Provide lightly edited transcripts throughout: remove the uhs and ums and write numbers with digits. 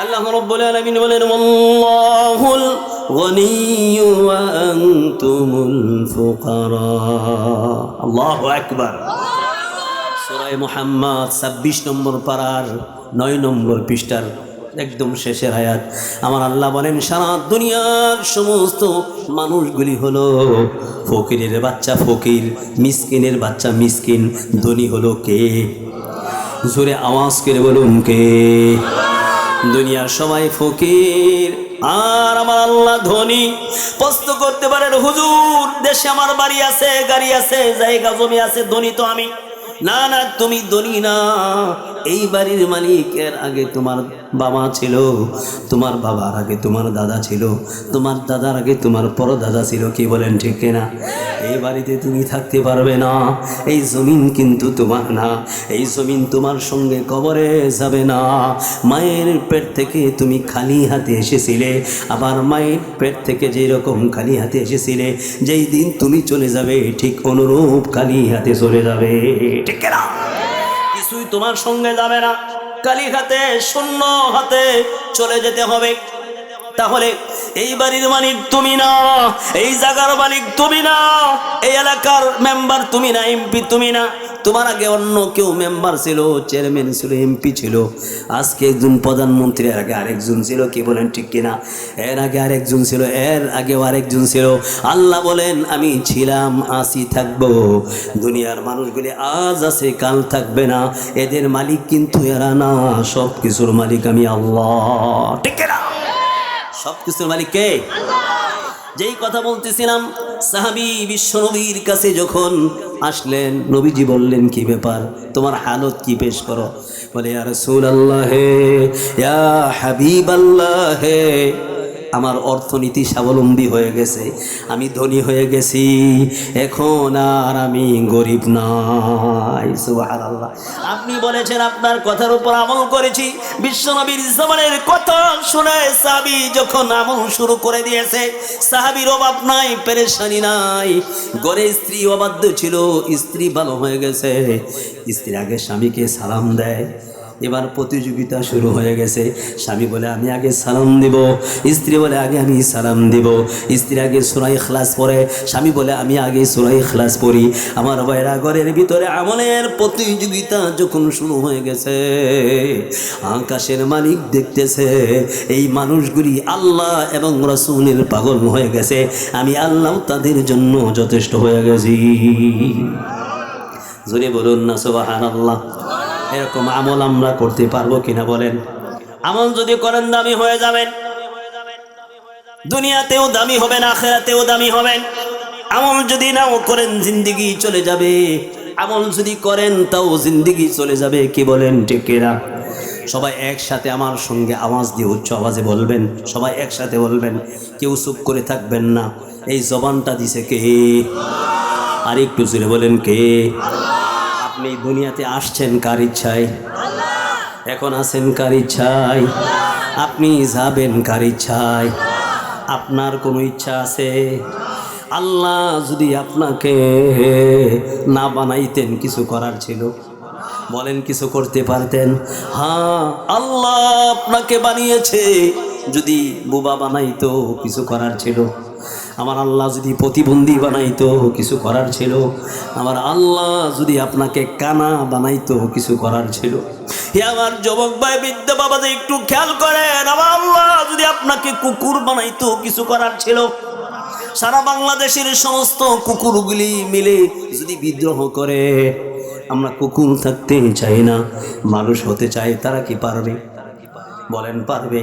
আল্লাহ রাব্বুল আলামিন বলেন আল্লাহুল গনিয়্যু ওয়া আনতুমুল ফুকারা। আল্লাহু আকবার। সূরা মুহাম্মদ 26 নম্বর পারার 9 নম্বর পৃষ্ঠার একদম শেষের আয়াত। আমার আল্লাহ বলেন সারা দুনিয়ার সমস্ত মানুষগুলি হলো ফকিরের বাচ্চা ফকির, মিসকিনের বাচ্চা মিসকিন। ধনী হলো কে? জোরে আওয়াজ করে বলুন কে? দুনিয়ার সবাই ফকির আর আমার আল্লাহ ধনী। প্রশ্ন করতে পারেন হুজুর, দেশে আমার বাড়ি আছে, গাড়ি আছে, জায়গা জমি আছে, ধনী তো আমি। না না, তুমি ধনী না। এই বাড়ির মালিকের আগে তোমার বাবা ছিল, তোমার বাবার আগে তোমার দাদা ছিল, তোমার দাদার আগে তোমার পরদাদা ছিল। কি বলেন ঠিক কিনা? এই বাড়িতে তুমি থাকতে পারবে না। এই জমিন কিন্তু তোমার না। এই জমিন তোমার সঙ্গে কবরে যাবে না। মায়ের পেট থেকে তুমি খালি হাতে এসেছিলে, আবার মায়ের পেট থেকে যেই রকম খালি হাতে এসেছিলে, যেই দিন তুমি চলে যাবে ঠিক অনুরূপ খালি হাতে চলে যাবে। ঠিক না? কিছুই তোমার সঙ্গে যাবে না। খালি হাতে শূন্য হাতে চলে যেতে হবে। তাহলে এই বাড়ির মালিক তুমি না, এই জায়গার মালিক তুমি না, এই এলাকার মেম্বার তুমি না, এমপি তুমি না। তোমার আগে অন্য কেউ মেম্বার ছিল, চেয়ারম্যান ছিল, এমপি ছিল। আজকে একজন প্রধানমন্ত্রী, এর আগে আরেকজন ছিল। কি বলেন ঠিক কিনা? এর আগে আরেকজন ছিল, এর আগেও আরেকজন ছিল। আল্লাহ বলেন আমি ছিলাম, আসি, থাকবো। দুনিয়ার মানুষগুলি আজ আছে, কাল থাকবে না। এদের মালিক কিন্তু এরা না, সব কিছুর মালিক আমি আল্লাহ। ঠিক কিনা? সব কিছুর মালিক কে? যেই কথা বলতেছিলাম, সাহাবী বিশ্বনবীর কাছে যখন আসলেন, নবীজি বললেন কি ব্যাপার, তোমার হালত কি পেশ করো? বলে ইয়া রাসূলুল্লাহ হে, ইয়া হাবিবাল্লাহ হে, আমার অর্থনীতি স্বাবলম্বী হয়ে গেছে, আমি ধনী হয়ে গেছি, এখন আর আমি গরিব নাই। সুবহানাল্লাহ। আপনি বলেছেন, আপনার কথার উপর আমল করেছি। বিশ্বনবীর জবানের কথা শুনে সাহাবী যখন আমল শুরু করে দিয়েছে, সাহাবীর অভাব নাই, পেরেশানি নাই। ঘরে স্ত্রী অবাধ্য ছিল, স্ত্রী ভালো হয়ে গেছে। স্ত্রী আগে স্বামীকে সালাম দেয়, এবার প্রতিযোগিতা শুরু হয়ে গেছে। স্বামী বলে আমি আগে সালাম দিব, স্ত্রী বলে আগে আমি সালাম দিব। স্ত্রী আগে সূরা ইখলাস পড়ে, স্বামী বলে আমি আগে সূরা ইখলাস পড়ি। আমার ভাইরা, ঘরের ভিতরে আমলের প্রতিযোগিতা যখন শুরু হয়ে গেছে, আকাশের মালিক দেখতেছে এই মানুষগুলি আল্লাহ এবং রাসূলের পাগল হয়ে গেছে, আমি আল্লাহ তাদের জন্য যথেষ্ট হয়ে গেছি। জোরে বলুন না সুবহানাল্লাহ। এরকম আমল আমরা করতে পারবো কিনা বলেন? আমল যদি করেন দামি হয়ে যাবেন, দুনিয়াতেও দামি হবেন, আখিরাতেও দামি হবেন। আমল যদি নাও করেন জিন্দেগি চলে যাবে, আমল যদি করেন তাও জিন্দেগি চলে যাবে। কি বলেন ঠিক কিনা? সবাই একসাথে আমার সঙ্গে আওয়াজ দিয়ে উচ্চ আওয়াজে বলবেন, সবাই একসাথে বলবেন, কেউ চুপ করে থাকবেন না। এই জবানটা দিছে কে? আর একটু জোরে বলেন কে? আপনি দুনিয়াতে আসছেন কার ইচ্ছায়? এখন আছেন কার ইচ্ছায়? আপনি যাবেন কার ইচ্ছায়? আপনার কোনো ইচ্ছা আছে? আল্লাহ যদি আপনাকে না বানাইতেন, কিছু করার ছিল? বলেন কিছু করতে পারতেন? হ্যাঁ, আল্লাহ আপনাকে বানিয়েছে, যদি বোবা বানাইতো কিছু করার ছিল। আমার আল্লাহ যদি প্রতিবন্ধী বানাইতো কিছু করার ছিল। আমার আল্লাহ যদি আপনাকে কানা বানাইতো কিছু করার ছিল। হে আমার যুবক ভাই, বৃদ্ধ বাবা, যে একটু খেয়াল করেন, আমার আল্লাহ যদি আপনাকে কুকুর বানাইতো কিছু করার ছিল। সারা বাংলাদেশের সমস্ত কুকুরগুলি মিলে যদি বিদ্রোহ করে, আমরা কুকুর থাকতে চাই না, মানুষ হতে চাই, তারা কি পারবে? বলেন পারবে?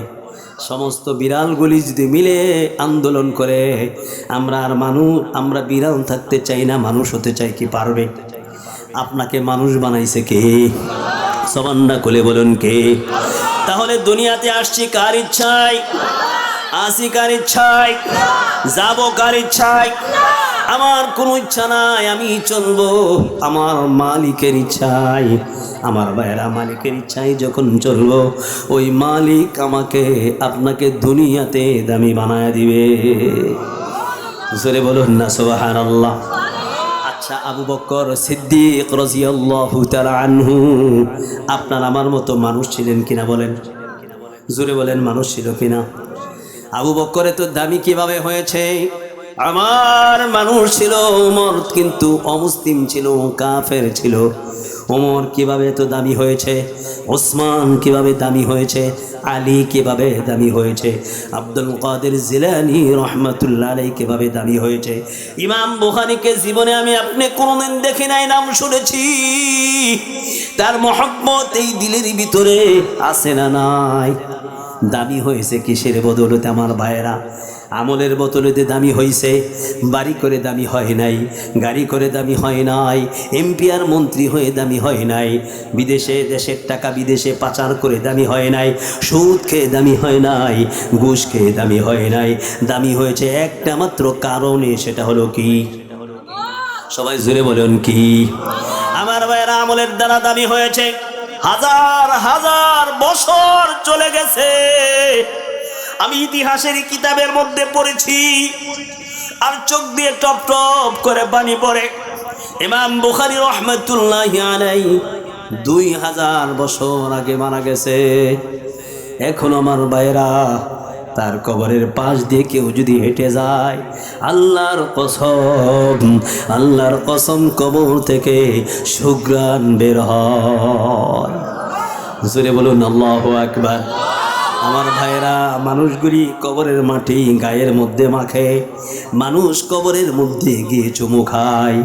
সমস্ত বিড়ালগুলি যদি মিলে আন্দোলন করে, আমরা বিড়াল থাকতে চাই না, মানুষ হতে চাই, কি পারবে? আপনাকে মানুষ বানাইছে কে? সবান্না কোলে বলুন কে? তাহলে দুনিয়াতে আসছি কার ইচ্ছায়? আসি কার ইচ্ছায়? যাব কার ইচ্ছায়? আমার কোনো ইচ্ছা নাই, আমি চলবো আমার মালিকের ইচ্ছায়। আমার ভাইয়েরা, মালিকের ইচ্ছায় যখন চলবো, ওই মালিক আমাকে আপনাকে দুনিয়াতে দামি বানায় দিবে। জোরে বলুন না সুবহানাল্লাহ। আচ্ছা, আবু বকর সিদ্দিক রাদিয়াল্লাহু তাআলা আনহু আপনার আমার মতো মানুষ ছিলেন কিনা বলেন? জোরে বলেন মানুষ ছিল কিনা? আবু বকর তো দামি কিভাবে হয়েছে? আমার মানুষ ছিল। ওমর কিন্তু অমুসলিম ছিল, কাফের ছিল। ওমর কিভাবে তো দামি হয়েছে? ওসমান কিভাবে দামি হয়েছে? আলী কিভাবে দামি হয়েছে? আব্দুল কাদের জিলানী রহমাতুল্লাহ আলাইহি কিভাবে দামি হয়েছে? ইমাম বুখারীকে জীবনে আমি আপনি কোনোদিন দেখি নাই, নাম শুনেছি। তার মহব্বত এই দিলের ভিতরে আছে না নাই? দামি হয়েছে কিসের বদৌলতে আমার ভাইয়েরা? আমলের বদৌলতে দামি হয়েছে। বাড়ি করে দামি হয় নাই, গাড়ি করে দামি হয় নাই, এমপি আর মন্ত্রী হয়ে দামি হয় নাই, বিদেশে দেশের টাকা বিদেশে পাচার করে দামি হয় নাই, সুদ খেয়ে দামি হয় নাই, ঘুষ খেয়ে দামি হয় নাই। দামি হয়েছে একটা মাত্র কারণে, সেটা হলো কি? সবাই জোরে বলুন কি? আমার ভাইয়েরা, আমলের দ্বারা দামি হয়েছে। হাজার হাজার বছর চলে গেছে, আমি ইতিহাসের কিতাবের মধ্যে পড়েছি, আর চোখ দিয়ে টপ টপ করে পানি পড়ে। ইমাম বুখারী রহমাতুল্লাহি আলাইহি 2000 বছর আগে মারা গেছে। এখন আমার ভাইরা, তার কবরের পাশ দিয়ে কেউ যদি হেঁটে যায়, আল্লাহর কসম কবর থেকে সুঘ্রাণ বের হয়। জোরে বলুন আল্লাহু আকবার। আমার ভাইরা, মানুষগুলি কবরের মাটি গায়ের মধ্যে মাখে, মানুষ কবরের মধ্যে গিয়ে চুমু খায়।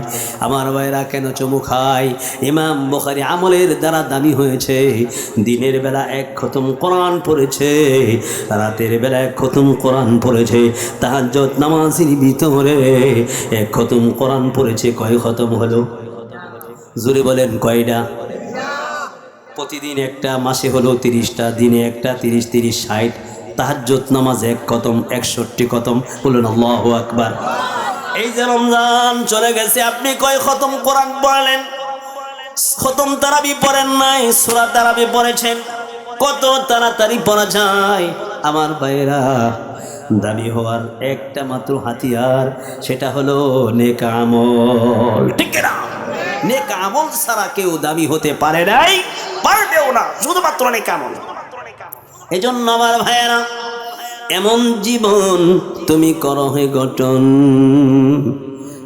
আমার ভাইরা, কেন চুমু খায়? ইমাম বুখারী আমলের দ্বারা দামি হয়েছে। দিনের বেলা 1 খতম কোরআন পড়েছে, রাতের বেলা 1 খতম কোরআন পড়েছে, তাহাজ্জুদ নামাজের ভিতরে 1 খতম কোরআন পড়েছে। কয় খতম হলো? জোরে বলেন কয়টা? প্রতিদিন একটা, মাসে হলো 30টা, দিনে একটা, 30 30 60। তাহাজ্জুদ নামাজ 1 খতম, 61 খতম। বলুন আল্লাহু আকবার। এই যে রমজান চলে গেছে, আপনি কয় খতম কোরআন পড়লেন? খতম তারাবি পড়েন নাই, সূরা তারাবি পড়েছেন। কত তাড়াতাড়ি পড়া যায় আমার ভাইরা। দামি হওয়ার একটা মাত্র হাতিয়ার, সেটা হলো নেক আমল। ঠিক না? নেক আমল ছাড়া কেউ দামি হতে পারে নাই, পারবেও না, শুধুমাত্র নেক আমল। এজন্য আমার ভাইয়েরা, এমন জীবন তুমি করো হে গঠন,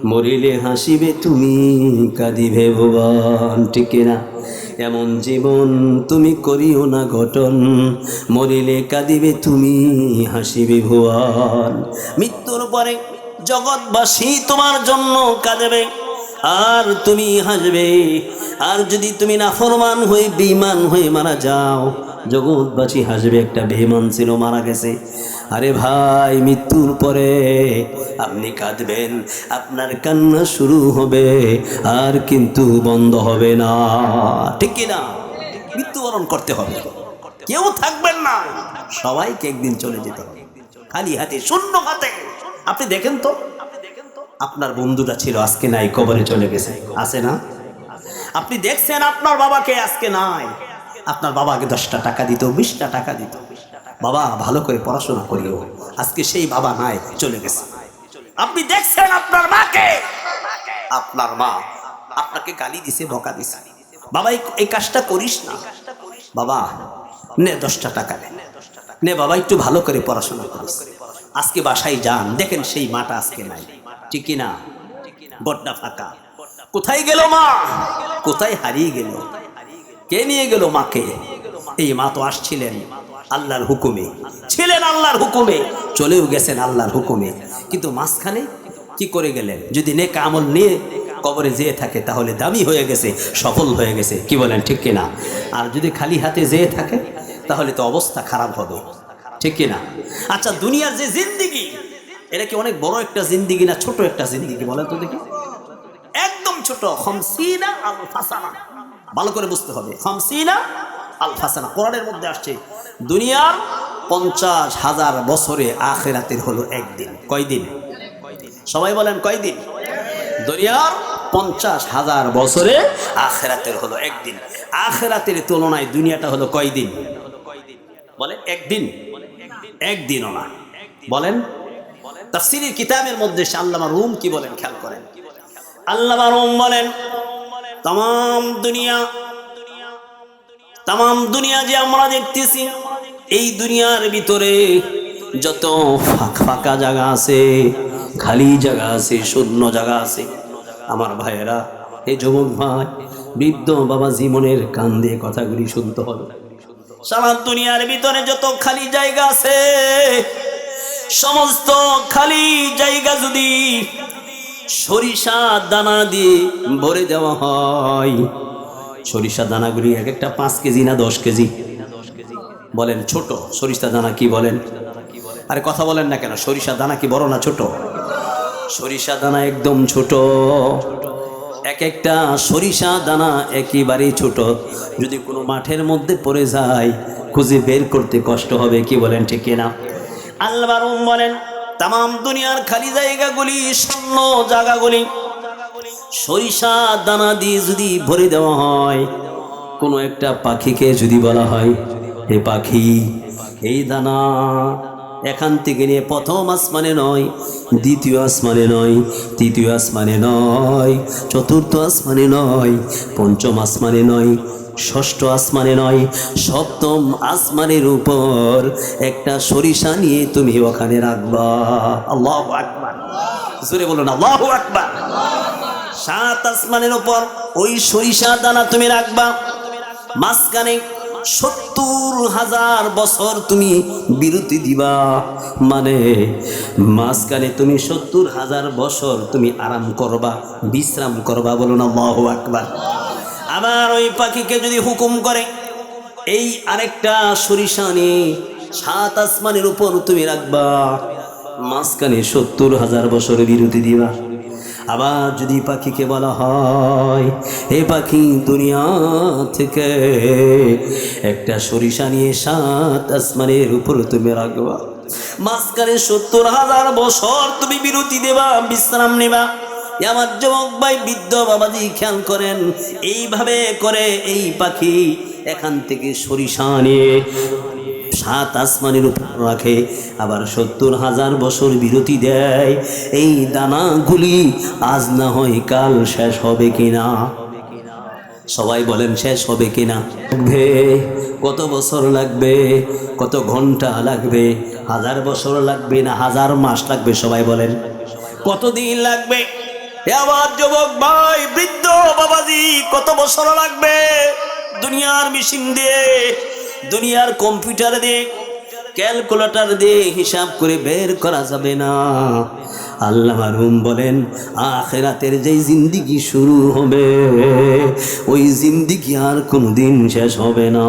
মরিলে হাসিবে তুমি, কাঁদিবে ভুবন। ঠিক না? এমন জীবন তুমি করিও না গঠন, মরিলে কাঁদিবে তুমি, হাসিবে ভুবন। মৃত্যুর পরে জগৎবাসী তোমার জন্য কাঁদবে, আর তুমি হাসবে। আর যদি তুমি নাফরমান হয়ে বেঈমান হয়ে মারা যাও, জগৎবাসী হাসবে, একটা বেঈমান ছিল মারা গেছে। আরে ভাই, মৃত্যুর পরে আপনি কাঁদবেন, আপনার কান্না শুরু হবে, আর কিন্তু বন্ধ হবে না। ঠিক কি না? মৃত্যুবরণ করতে হবে, কেউ থাকবেন না, সবাইকে একদিন চলে যেতে হবে, খালি হাতে, শূন্য হাতে। আপনি দেখেন তো, আপনার বন্ধুটা ছিল, আজকে নাই, কবরে চলে গেছে, আছে না? আপনি দেখছেন আপনার বাবাকে, আজকে নাই। আপনার বাবাকে 10টা টাকা দিত, 20টা টাকা দিত, বাবা ভালো করে পড়াশোনা করিও, আজকে সেই বাবা নাই, চলে গেছে। আপনি দেখছেন আপনার মাকে, আপনার মা আপনাকে গালি দিছে, বকা দিছে, বাবা এই কাজটা করিস না, বাবা নে 10টা টাকা নে বাবা, একটু ভালো করে পড়াশোনা করিস। আজকে বাসায় যান, দেখেন সেই মাটা আজকে নাই। ঠিক না? বড্ডা ফাঁকা। কোথায় গেল মা? কোথায় হারিয়ে গেল? কে নিয়ে গেল মাকে? এই মা তো আসছিলেন আল্লাহর হুকুমে, ছিলেন আল্লাহর হুকুমে, চলেও গেছেন আল্লাহর হুকুমে, কিন্তু মাঝখানে কি করে গেলেন? যদি নেক আমল নিয়ে কবরে যেয়ে থাকে, তাহলে দামি হয়ে গেছে, সফল হয়ে গেছে। কি বলেন? ঠিক কিনা? আর যদি খালি হাতে যেয়ে থাকে, তাহলে তো অবস্থা খারাপ হবে। ঠিক কিনা? আচ্ছা, দুনিয়ার যে জিন্দিগি, এটা কি অনেক বড় একটা জিন্দিগি না ছোট একটা জিন্দিগি? বলেন তো দেখি। একদম ছোট। 50 আলফ সানা, ভালো করে বুঝতে হবে। 50 আলফ সানা কোরআনের মধ্যে আসছে। দুনিয়ার 50,000 বছরে আখিরাতের হলো একদিন। কয়দিন? সবাই বলেন কয়দিন? দুনিয়ার 50,000 বছরে আখিরাতের হলো একদিন। আখিরাতের তুলনায় দুনিয়াটা হলো কয়দিন? বলেন একদিন? একদিনও না। বলেন। তাফসীরের কিতাবের মধ্যে আল্লামা রুম কি বলেন, খেয়াল করেন। আল্লামা রুম বলেন, তাম দুনিয়া যে আমরা দেখতেছি, এই দুনিয়ার ভিতরে যত ফাঁকা জায়গা আছে, খালি জায়গা আছে, শূন্য জায়গা আছে, আমার ভাইয়েরা, এই যুবক ভাই, বৃদ্ধ বাবা জীবনের কান দিয়ে কথাগুলি শুনতে হবে। সারা দুনিয়ার ভিতরে যত খালি জায়গা আছে, সমস্ত খালি জায়গা যদি সরিষা দানা দিয়ে ভরে দেওয়া হয়, সরিষা দানাগুলি এক একটা 5 কেজি না 10 কেজি? বলেন ছোট সরিষা দানা কি বলেন? আরে কথা বলেন না কেন? সরিষা দানা কি বড় না ছোট? সরিষা দানা একদম ছোট। এক একটা সরিষা দানা একেবারেই ছোট। যদি কোনো মাঠের মধ্যে পড়ে যায়, খুঁজে বের করতে কষ্ট হবে, কি বলেন ঠিক কিনা? আল্লাহ বলেন তাম দুনিয়ার খালি জায়গাগুলি, শূন্য জায়গাগুলি সরিষা দানা দিয়ে যদি ভরে দেওয়া হয়, কোনো একটা পাখিকে যদি বলা হয়, হে পাখি, এই দানা এখান থেকে নিয়ে প্রথম আসমানে নয়, দ্বিতীয় আসমানে নয়, তৃতীয় আসমানে নয়, চতুর্থ আসমানে নয়, পঞ্চম আসমানে নয়, ষষ্ঠ আসমানে নয়, সপ্তম আসমানের উপর একটা সরিষা নিয়ে তুমি ওখানে রাখবা। আল্লাহু আকবার, জোরে বলুন আল্লাহু আকবার। 7 আসমানের উপর ওই সরিষা দানা তুমি রাখবা। মাঝখানে 70,000 বছর তুমি বিরতি দিবা, মানে মাঝখানে তুমি 70,000 বছর তুমি আরাম করবা, বিশ্রাম করবা। বলুন আল্লাহু আকবার। আবার ওই পাখিকে যদি হুকুম করে এই আরেকটা সরিষা নিয়ে 7 আসমানের উপর তুমি রাখবা, মাঝখানে 70,000 বছর বিরতি দিবা। আবার যদি পাখিকে বলা হয়, হে পাখি, দুনিয়া থেকে একটা সরিষা নিয়ে 7 আসমানের উপর তুমি রাখবা, মাঝখানে 70,000 বছর তুমি বিরতি দেবা, বিশ্রাম নেবা। আমার যুবক ভাই, বৃদ্ধ বাবাজি, খেয়াল করেন, এইভাবে করে এই পাখি এখান থেকে সরিষা নিয়ে 7 আসমানের উপর রাখে, আবার 70,000 বছর বিরতি দেয়। এই দানাগুলি আজ না হয় কাল শেষ হবে কিনা? সবাই বলেন শেষ হবে কিনা? কত বছর লাগবে? কত ঘন্টা লাগবে? 1000 বছর লাগবে না 1000 মাস লাগবে? সবাই বলেন কতদিন লাগবে? আবার যুবক ভাই, বৃদ্ধ বাবাজি, কত বছর লাগবে? দুনিয়ার মেশিন দিয়ে, দুনিয়ার কম্পিউটার দিয়ে, ক্যালকুলেটর দিয়ে হিসাব করে বের করা যাবে না। আল্লাহ মারহুম বলেন, আখিরাতের যেই জিন্দিগি শুরু হবে, ওই জিন্দিগি আর কোনদিন শেষ হবে না।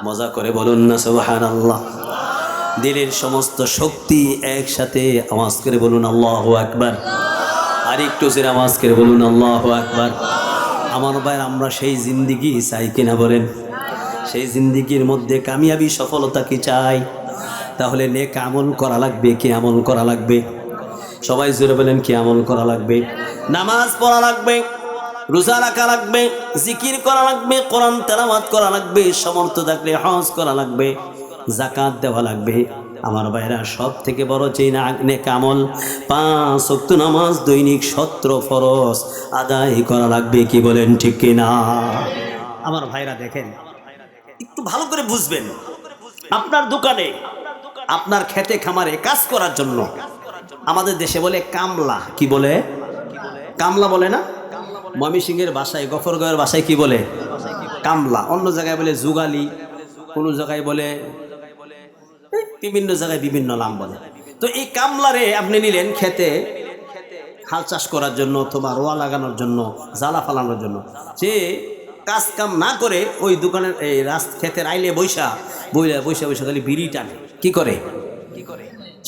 মজা করে বলুন না সুবহানাল্লাহ। দিলের সমস্ত শক্তি একসাথে আওয়াজ করে বলুন আল্লাহু আকবার। আর একটু জোরে আওয়াজ করে বলুন আল্লাহু আকবার। আমার ভাই, আমরা সেই জিন্দিগি চাই কিনা বলেন? সেই জিন্দিগির মধ্যে কামিয়াবি, সফলতা কি চাই? তাহলে নেক আমল করা লাগবে। কি আমল করা লাগবে? সবাই জোরে বলেন, কি আমল করা লাগবে? নামাজ পড়া লাগবে, রোজা রাখা লাগবে, জিকির করা লাগবে, কোরআন তেলাওয়াত করা লাগবে, সামর্থ্য থাকলে হজ করা লাগবে, যাকাত দেওয়া লাগবে। আমার ভাইরা, সব থেকে বড় যে নেক আমল 5 ওয়াক্ত নামাজ দৈনিক 17 ফরজ আদায় করা লাগবে। কি বলেন ঠিক কিনা? আমার ভাইরা দেখেন, একটু ভালো করে বুঝবেন। আপনার দোকানে, আপনার খেতে খামারে কাজ করার জন্য আমাদের দেশে বলে কামলা। কি বলে? কামলা বলে না? ময়মনসিংহের ভাষায়, গফরগাঁওয়ের ভাষায় কি বলে? কামলা। অন্য জায়গায় বলে যুগালি, কোনো জায়গায় বলে, বিভিন্ন জায়গায় বিভিন্ন নাম বলে। তো এই কামলারে আপনি নিলেন খেতে হাল চাষ করার জন্য, অথবা রোয়া লাগানোর জন্য, জ্বালা ফালানোর জন্য। সে কাজ কাম না করে ওই দোকানের এই ক্ষেতের আইলে বৈশা খালি বিড়ি টানে। কি করে?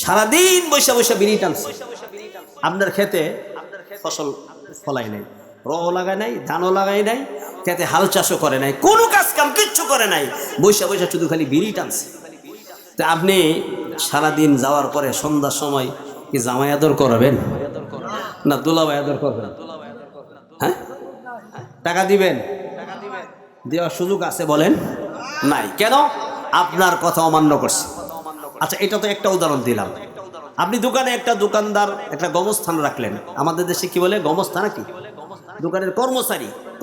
সারাদিন বৈশা বিড়ি টানছে। আপনার খেতে ফসল ফলাই নাই, রও লাগায় নাই, ধানও লাগায় নাই, খেতে হাল চাষও করে নাই, কোনো কাজ কাম কিচ্ছু করে নাই, বৈশা শুধু খালি বিড়ি টানছে। তা আপনি সারাদিন যাওয়ার পরে সন্ধ্যার সময় কি জামাই আদর করবেন না দুলাভাই আদর করবেন? হ্যাঁ, টাকা দিবেন? দেওয়ার সুযোগ আছে বলেন? নাই। কেন? আপনার কথা অমান্য করছে। আচ্ছা, এটা তো একটা উদাহরণ দিলাম। আপনি দোকানে একটা দোকানদার একটা গমস্থান রাখলেন। আমাদের দেশে কি বলে? গমস্থান। কি? দোকানের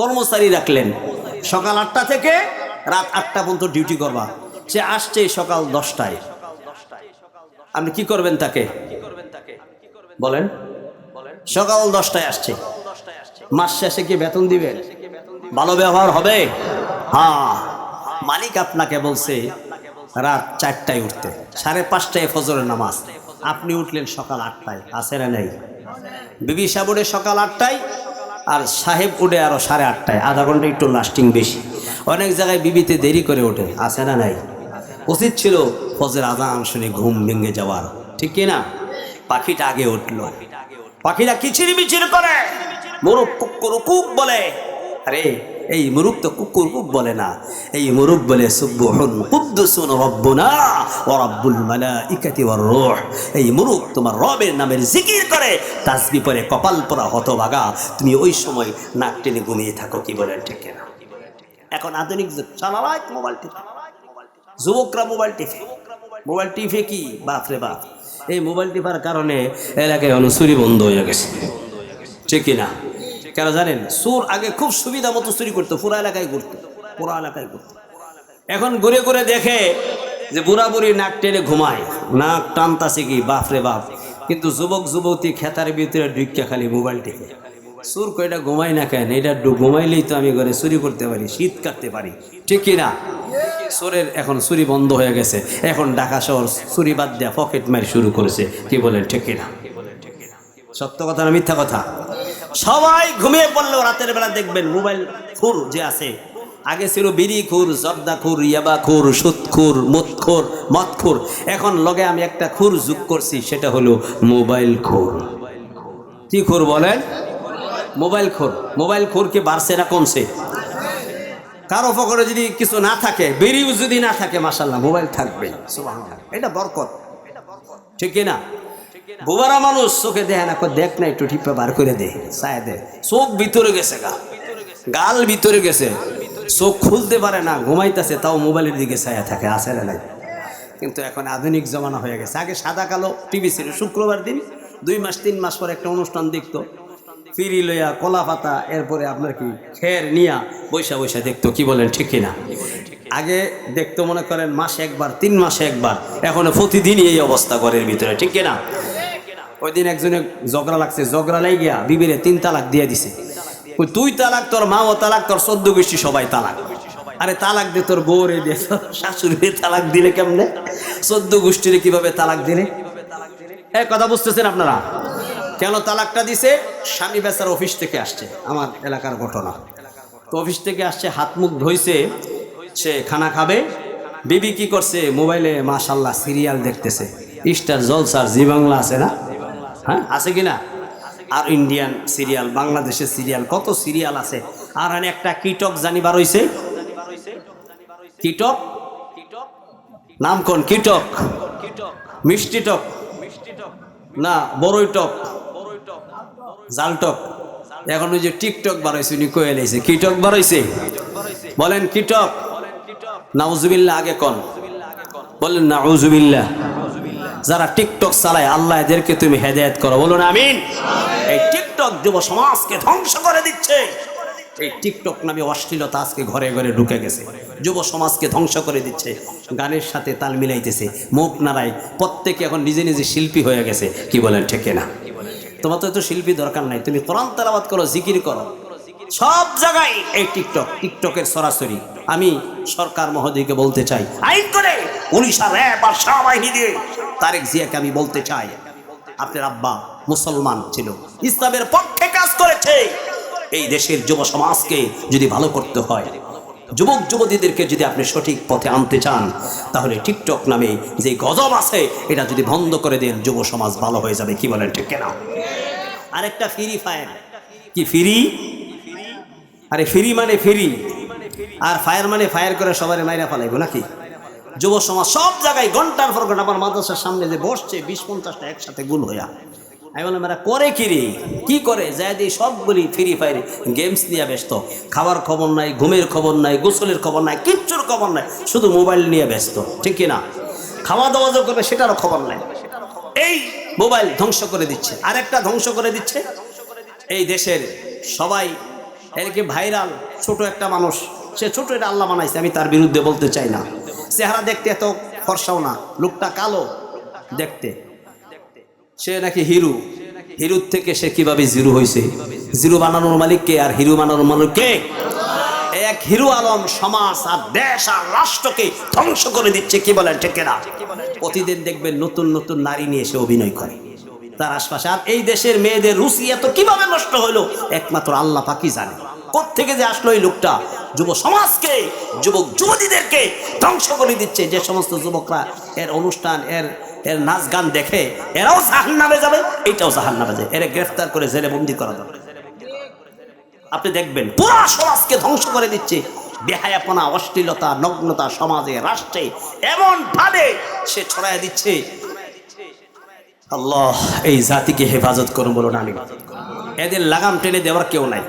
কর্মচারী রাখলেন। সকাল 8টা থেকে রাত 8টা পর্যন্ত ডিউটি করবা, সে আসছে সকাল 10টায়, আপনি কি করবেন তাকে বলেন? সকাল 10টায় আসছে, মাস শেষে কি বেতন দিবেন? ভালো ব্যবহার হবে? হ্যাঁ, মালিক আপনাকে বলছে রাত 4টায় উঠতে, 5:30টায় ফজরের নামাজ, আপনি উঠলেন সকাল 8টায়, আছে না নেই? বিবি সাহেব উঠে সকাল 8টায়, আর সাহেব উঠে আরো 8:30টায়, আধা ঘন্টা একটু লাস্টিং বেশি। অনেক জায়গায় বিবিতে দেরি করে ওঠে, আছে না নাই? উচিত ছিল ফজর আজান শুনে ঘুম ভেঙে যাওয়ার, ঠিক কিনা? পাখিটা আগে উঠলো, পাখিরা কিচির মিচির করে, মোরগ কুকুর কুক বলে। আরে এই মুরুখ তো কুকুর কুক বলে না, এই মুরুখ বলে সুবহুন কুদ্দুসুন রব্বুনা ওয়া রাব্বুল মালাইকাতি ওয়ার রূহ। এই মুরুখ তোমার রবের নামের জিকির করে, তাসবিহ পড়ে, কপাল পরা হতভাগা তুমি ওই সময় নাক টেনে ঘুমিয়ে থাকো, কি বলেন ঠিক না? এখন আধুনিক যুগ, সারারাত মোবাইল টিপে, যুবকরা মোবাইল টিপে, মোবাইল টিপে কি বাপরে বাপ। এই মোবাইল টিপার কারণে এলাকায় চুরি বন্ধ হয়ে গেছে, ঠিক কিনা? কেন জানেন? চোর আগে খুব সুবিধা মতো চুরি করতো, পুরা এলাকায় ঘুরতো, পুরা এলাকায় ঘুরতো। এখন ঘুরে ঘুরে দেখে যে বুড়া বুড়ি নাক টেনে ঘুমায়, নাক টানতাছে কি বাপরে বাপ, কিন্তু যুবক যুবতী খেতার ভিতরে ঢুকিয়া খালি মোবাইল টিপে। চোর কয়টা ঘুমাই না কেন, এটা ঘুমাইলেই তো আমি ঘরে চুরি করতে পারি, শীত কাটতে পারি, ঠিক কিনা? চোরের এখন চুরি বন্ধ হয়ে গেছে, এখন ঢাকা শহর চুরি বাদ দেয়া পকেট মারি শুরু করেছে, কি বলেন ঠিক কিনা? সত্য কথা না মিথ্যা কথা? সবাই ঘুমিয়ে পড়লেও রাতের বেলা দেখবেন মোবাইল খুর যে আছে, আগে ছিল বিড়ি খুর, জর্দা খুর, ইয়াবা খুর, সুদ খুর, মদ খুর, এখন লগে আমি একটা খুর যোগ করছি, সেটা হলো মোবাইল খুর। কি খুর বলেন? মোবাইল খুর। মোবাইল খুর কি বাড়ছে না কমছে? কারো পকেটে যদি কিছু না থাকে, বিড়িও যদি না থাকে, মাশাআল্লাহ মোবাইল থাকবে, সুবহানাল্লাহ, এটা বরকত, ঠিক না? বুবারা মানুষ চোখে দেয় না, দেখ না একটু টিপে বার করে দে, চায় দে, চোখ ভিতরে গেছে, গাল ভিতরে গেছে, চোখ খুলতে পারে না, ঘুমাইতেছে, তাও মোবাইলের দিকে ছায়া থাকে, আছে না নাই? কিন্তু এখন আধুনিক জমানা হয়ে গেছে। আগে সাদা কালো টিভি ছিল, শুক্রবার দিন 2 মাস 3 মাস পর একটা অনুষ্ঠান দেখতো, পিড়ি লইয়া, কলা পাতা, এরপরে আপনার কি খের নিয়া বৈশা বৈশা দেখতো, কি বলেন ঠিক কিনা? আগে দেখতো মনে করেন মাসে একবার, 3 মাসে একবার, এখন প্রতিদিনই এই অবস্থা ঘরের ভিতরে, ঠিক কিনা? ওই দিন একজনে ঝগড়া লাগছে, ঝগড়া লাই গিয়া বিবিরে 3 তালাক দিয়ে দিছে। ওই 2 তালাক, তোর মাও তালাক, তোর 14 গোষ্ঠী সবাই তালাক। আরে তালাক দে তোর বউরে দিয়ে, শাশুড়ি তালাক দিলে কেমনে? 14 গোষ্ঠীরে কিভাবে তালাক দিলে? এই কথা বুঝতেছেন আপনারা? কেন তালাকটা দিছে? স্বামী বেচার অফিস থেকে আসছে, আমার এলাকার ঘটনা। তো অফিস থেকে আসছে, হাত মুখ ধুইছে, সে খানা খাবে, বিবি কি করছে? মোবাইলে মাশাআল্লাহ সিরিয়াল দেখতেছে, স্টার জলসার, জি বাংলা আছে না? হ্যাঁ আছে কিনা? আর ইন্ডিয়ান সিরিয়াল, বাংলাদেশের সিরিয়াল, কত সিরিয়াল আছে। আর একটা কিটক জানিবার হইছে, কিটক নাম কোন? কিটক, মিষ্টি টক না, বড়ই টক, জাল টক। এখন ওই যে টিকটক বাড়াইছে, উনি কয়ে লাইছে কিটক বাড়াইছে, বলেন কিটক। নাউজুবিল্লাহ আগে কোন বলেন, নাউজুবিল্লাহ। যারা টিকটক চালায়, আল্লাহ এদেরকে তুমি হেদায়েত করো, বলুন আমিন। এই টিকটক যুব সমাজকে ধ্বংস করে দিচ্ছে। এই টিকটক নামে অশ্লীলতা আজকে ঘরে ঘরে ঢুকে গেছে, যুব সমাজকে ধ্বংস করে দিচ্ছে। গানের সাথে তাল মিলাইতেছে, মুখ নাড়ায়, প্রত্যেকে এখন নিজে নিজে শিল্পী হয়ে গেছে, কি বলেন ঠিক না? তোমার তো শিল্পী দরকার নাই, তুমি কোরআন তেলাওয়াত করো, জিকির করো, সব জায়গায় এই টিকটক, টিকটকের সরাসরি। আমি সরকার মহোদয়কে বলতে চাই, আইন করে পুলিশ আর র্যাব আর সেনাবাহিনী দিয়ে তারেক জিয়াকে আমি বলতে চাই, আপনার আব্বা মুসলমান ছিল, ইসলামের পক্ষে কাজ করেছে। এই দেশের যুব সমাজকে যদি ভালো করতে হয়, যুবক যুবতীদেরকে যদি আপনি সঠিক পথে আনতে চান, তাহলে টিকটক নামে যে গজব আছে, এটা যদি বন্ধ করে দেন, যুব সমাজ ভালো হয়ে যাবে, কি বলেন ঠিক না? আরেকটা ফ্রি ফায়ার, কি ফ্রি? আরে ফ্রি মানে ফ্রি, আর ফায়ার মানে ফায়ার করে সবাই মাইরা ফেলাইবো নাকি? যুব সমাজ সব জায়গায় ঘন্টার পর ঘন্টা, আমার মাদ্রাসার সামনে যে বসছে 20-50টা একসাথে গুল হইয়া, আমি বললাম এরা করে কি রে? কি করে? যাই দিয়ে সবগুলি ফ্রি ফায়ার গেমস নিয়ে ব্যস্ত, খাবার খবর নাই, ঘুমের খবর নাই, গোসলের খবর নাই, কিচ্ছুর খবর নাই, শুধু মোবাইল নিয়ে ব্যস্ত, ঠিক কিনা? খাওয়া দাওয়া যে করবে সেটারও খবর নাই। এই মোবাইল ধ্বংস করে দিচ্ছে। আরেকটা ধ্বংস করে দিচ্ছে, এই দেশের সবাই এরকে ভাইরাল, ছোট একটা মানুষ সে ছোট, এটা আল্লাহ বানাইছে, আমি তার বিরুদ্ধে বলতে চাই না। চেহারা দেখতে এত ফর্সাও না, লোকটা কালো দেখতে। সে নাকি হিরু, হিরুর থেকে সে কিভাবে জিরো হয়েছে? জিরো বানানোর মালিক কে আর হিরু বানানোর মালিক কে? এক হিরু আলম সমাজ আর দেশ আর রাষ্ট্রকে ধ্বংস করে দিচ্ছে, কি বলেন ঠিক না? প্রতিদিন দেখবেন নতুন নতুন নারী নিয়ে এসে অভিনয় করে তার আশপাশে। আর এই দেশের মেয়েদের রুচি এত কিভাবে নষ্ট হলো একমাত্র আল্লাহ পাকই জানে। কোত্থেকে যে আসলো এই লোকটা, যুব সমাজকে, যুবক যুবতীদেরকে ধ্বংস করে দিচ্ছে। যে সমস্ত যুবকরা এর অনুষ্ঠান, এর নাচ গান দেখে, এরাও জাহান্নামে যাবে, এইটাও জাহান্নামে যাবে। এরা গ্রেফতার করে জেলে বন্দি করা দরকার। আপনি দেখবেন পুরো সমাজকে ধ্বংস করে দিচ্ছে। বেহায়াপনা, অশ্লীলতা, নগ্নতা সমাজে, রাষ্ট্রে এমন ভাবে সে ছড়ায় দিচ্ছে। আল্লাহ এই জাতিকে হেফাজত করুন বলুন আমিন। এদের লাগাম টেনে দেওয়ার কেউ নাই।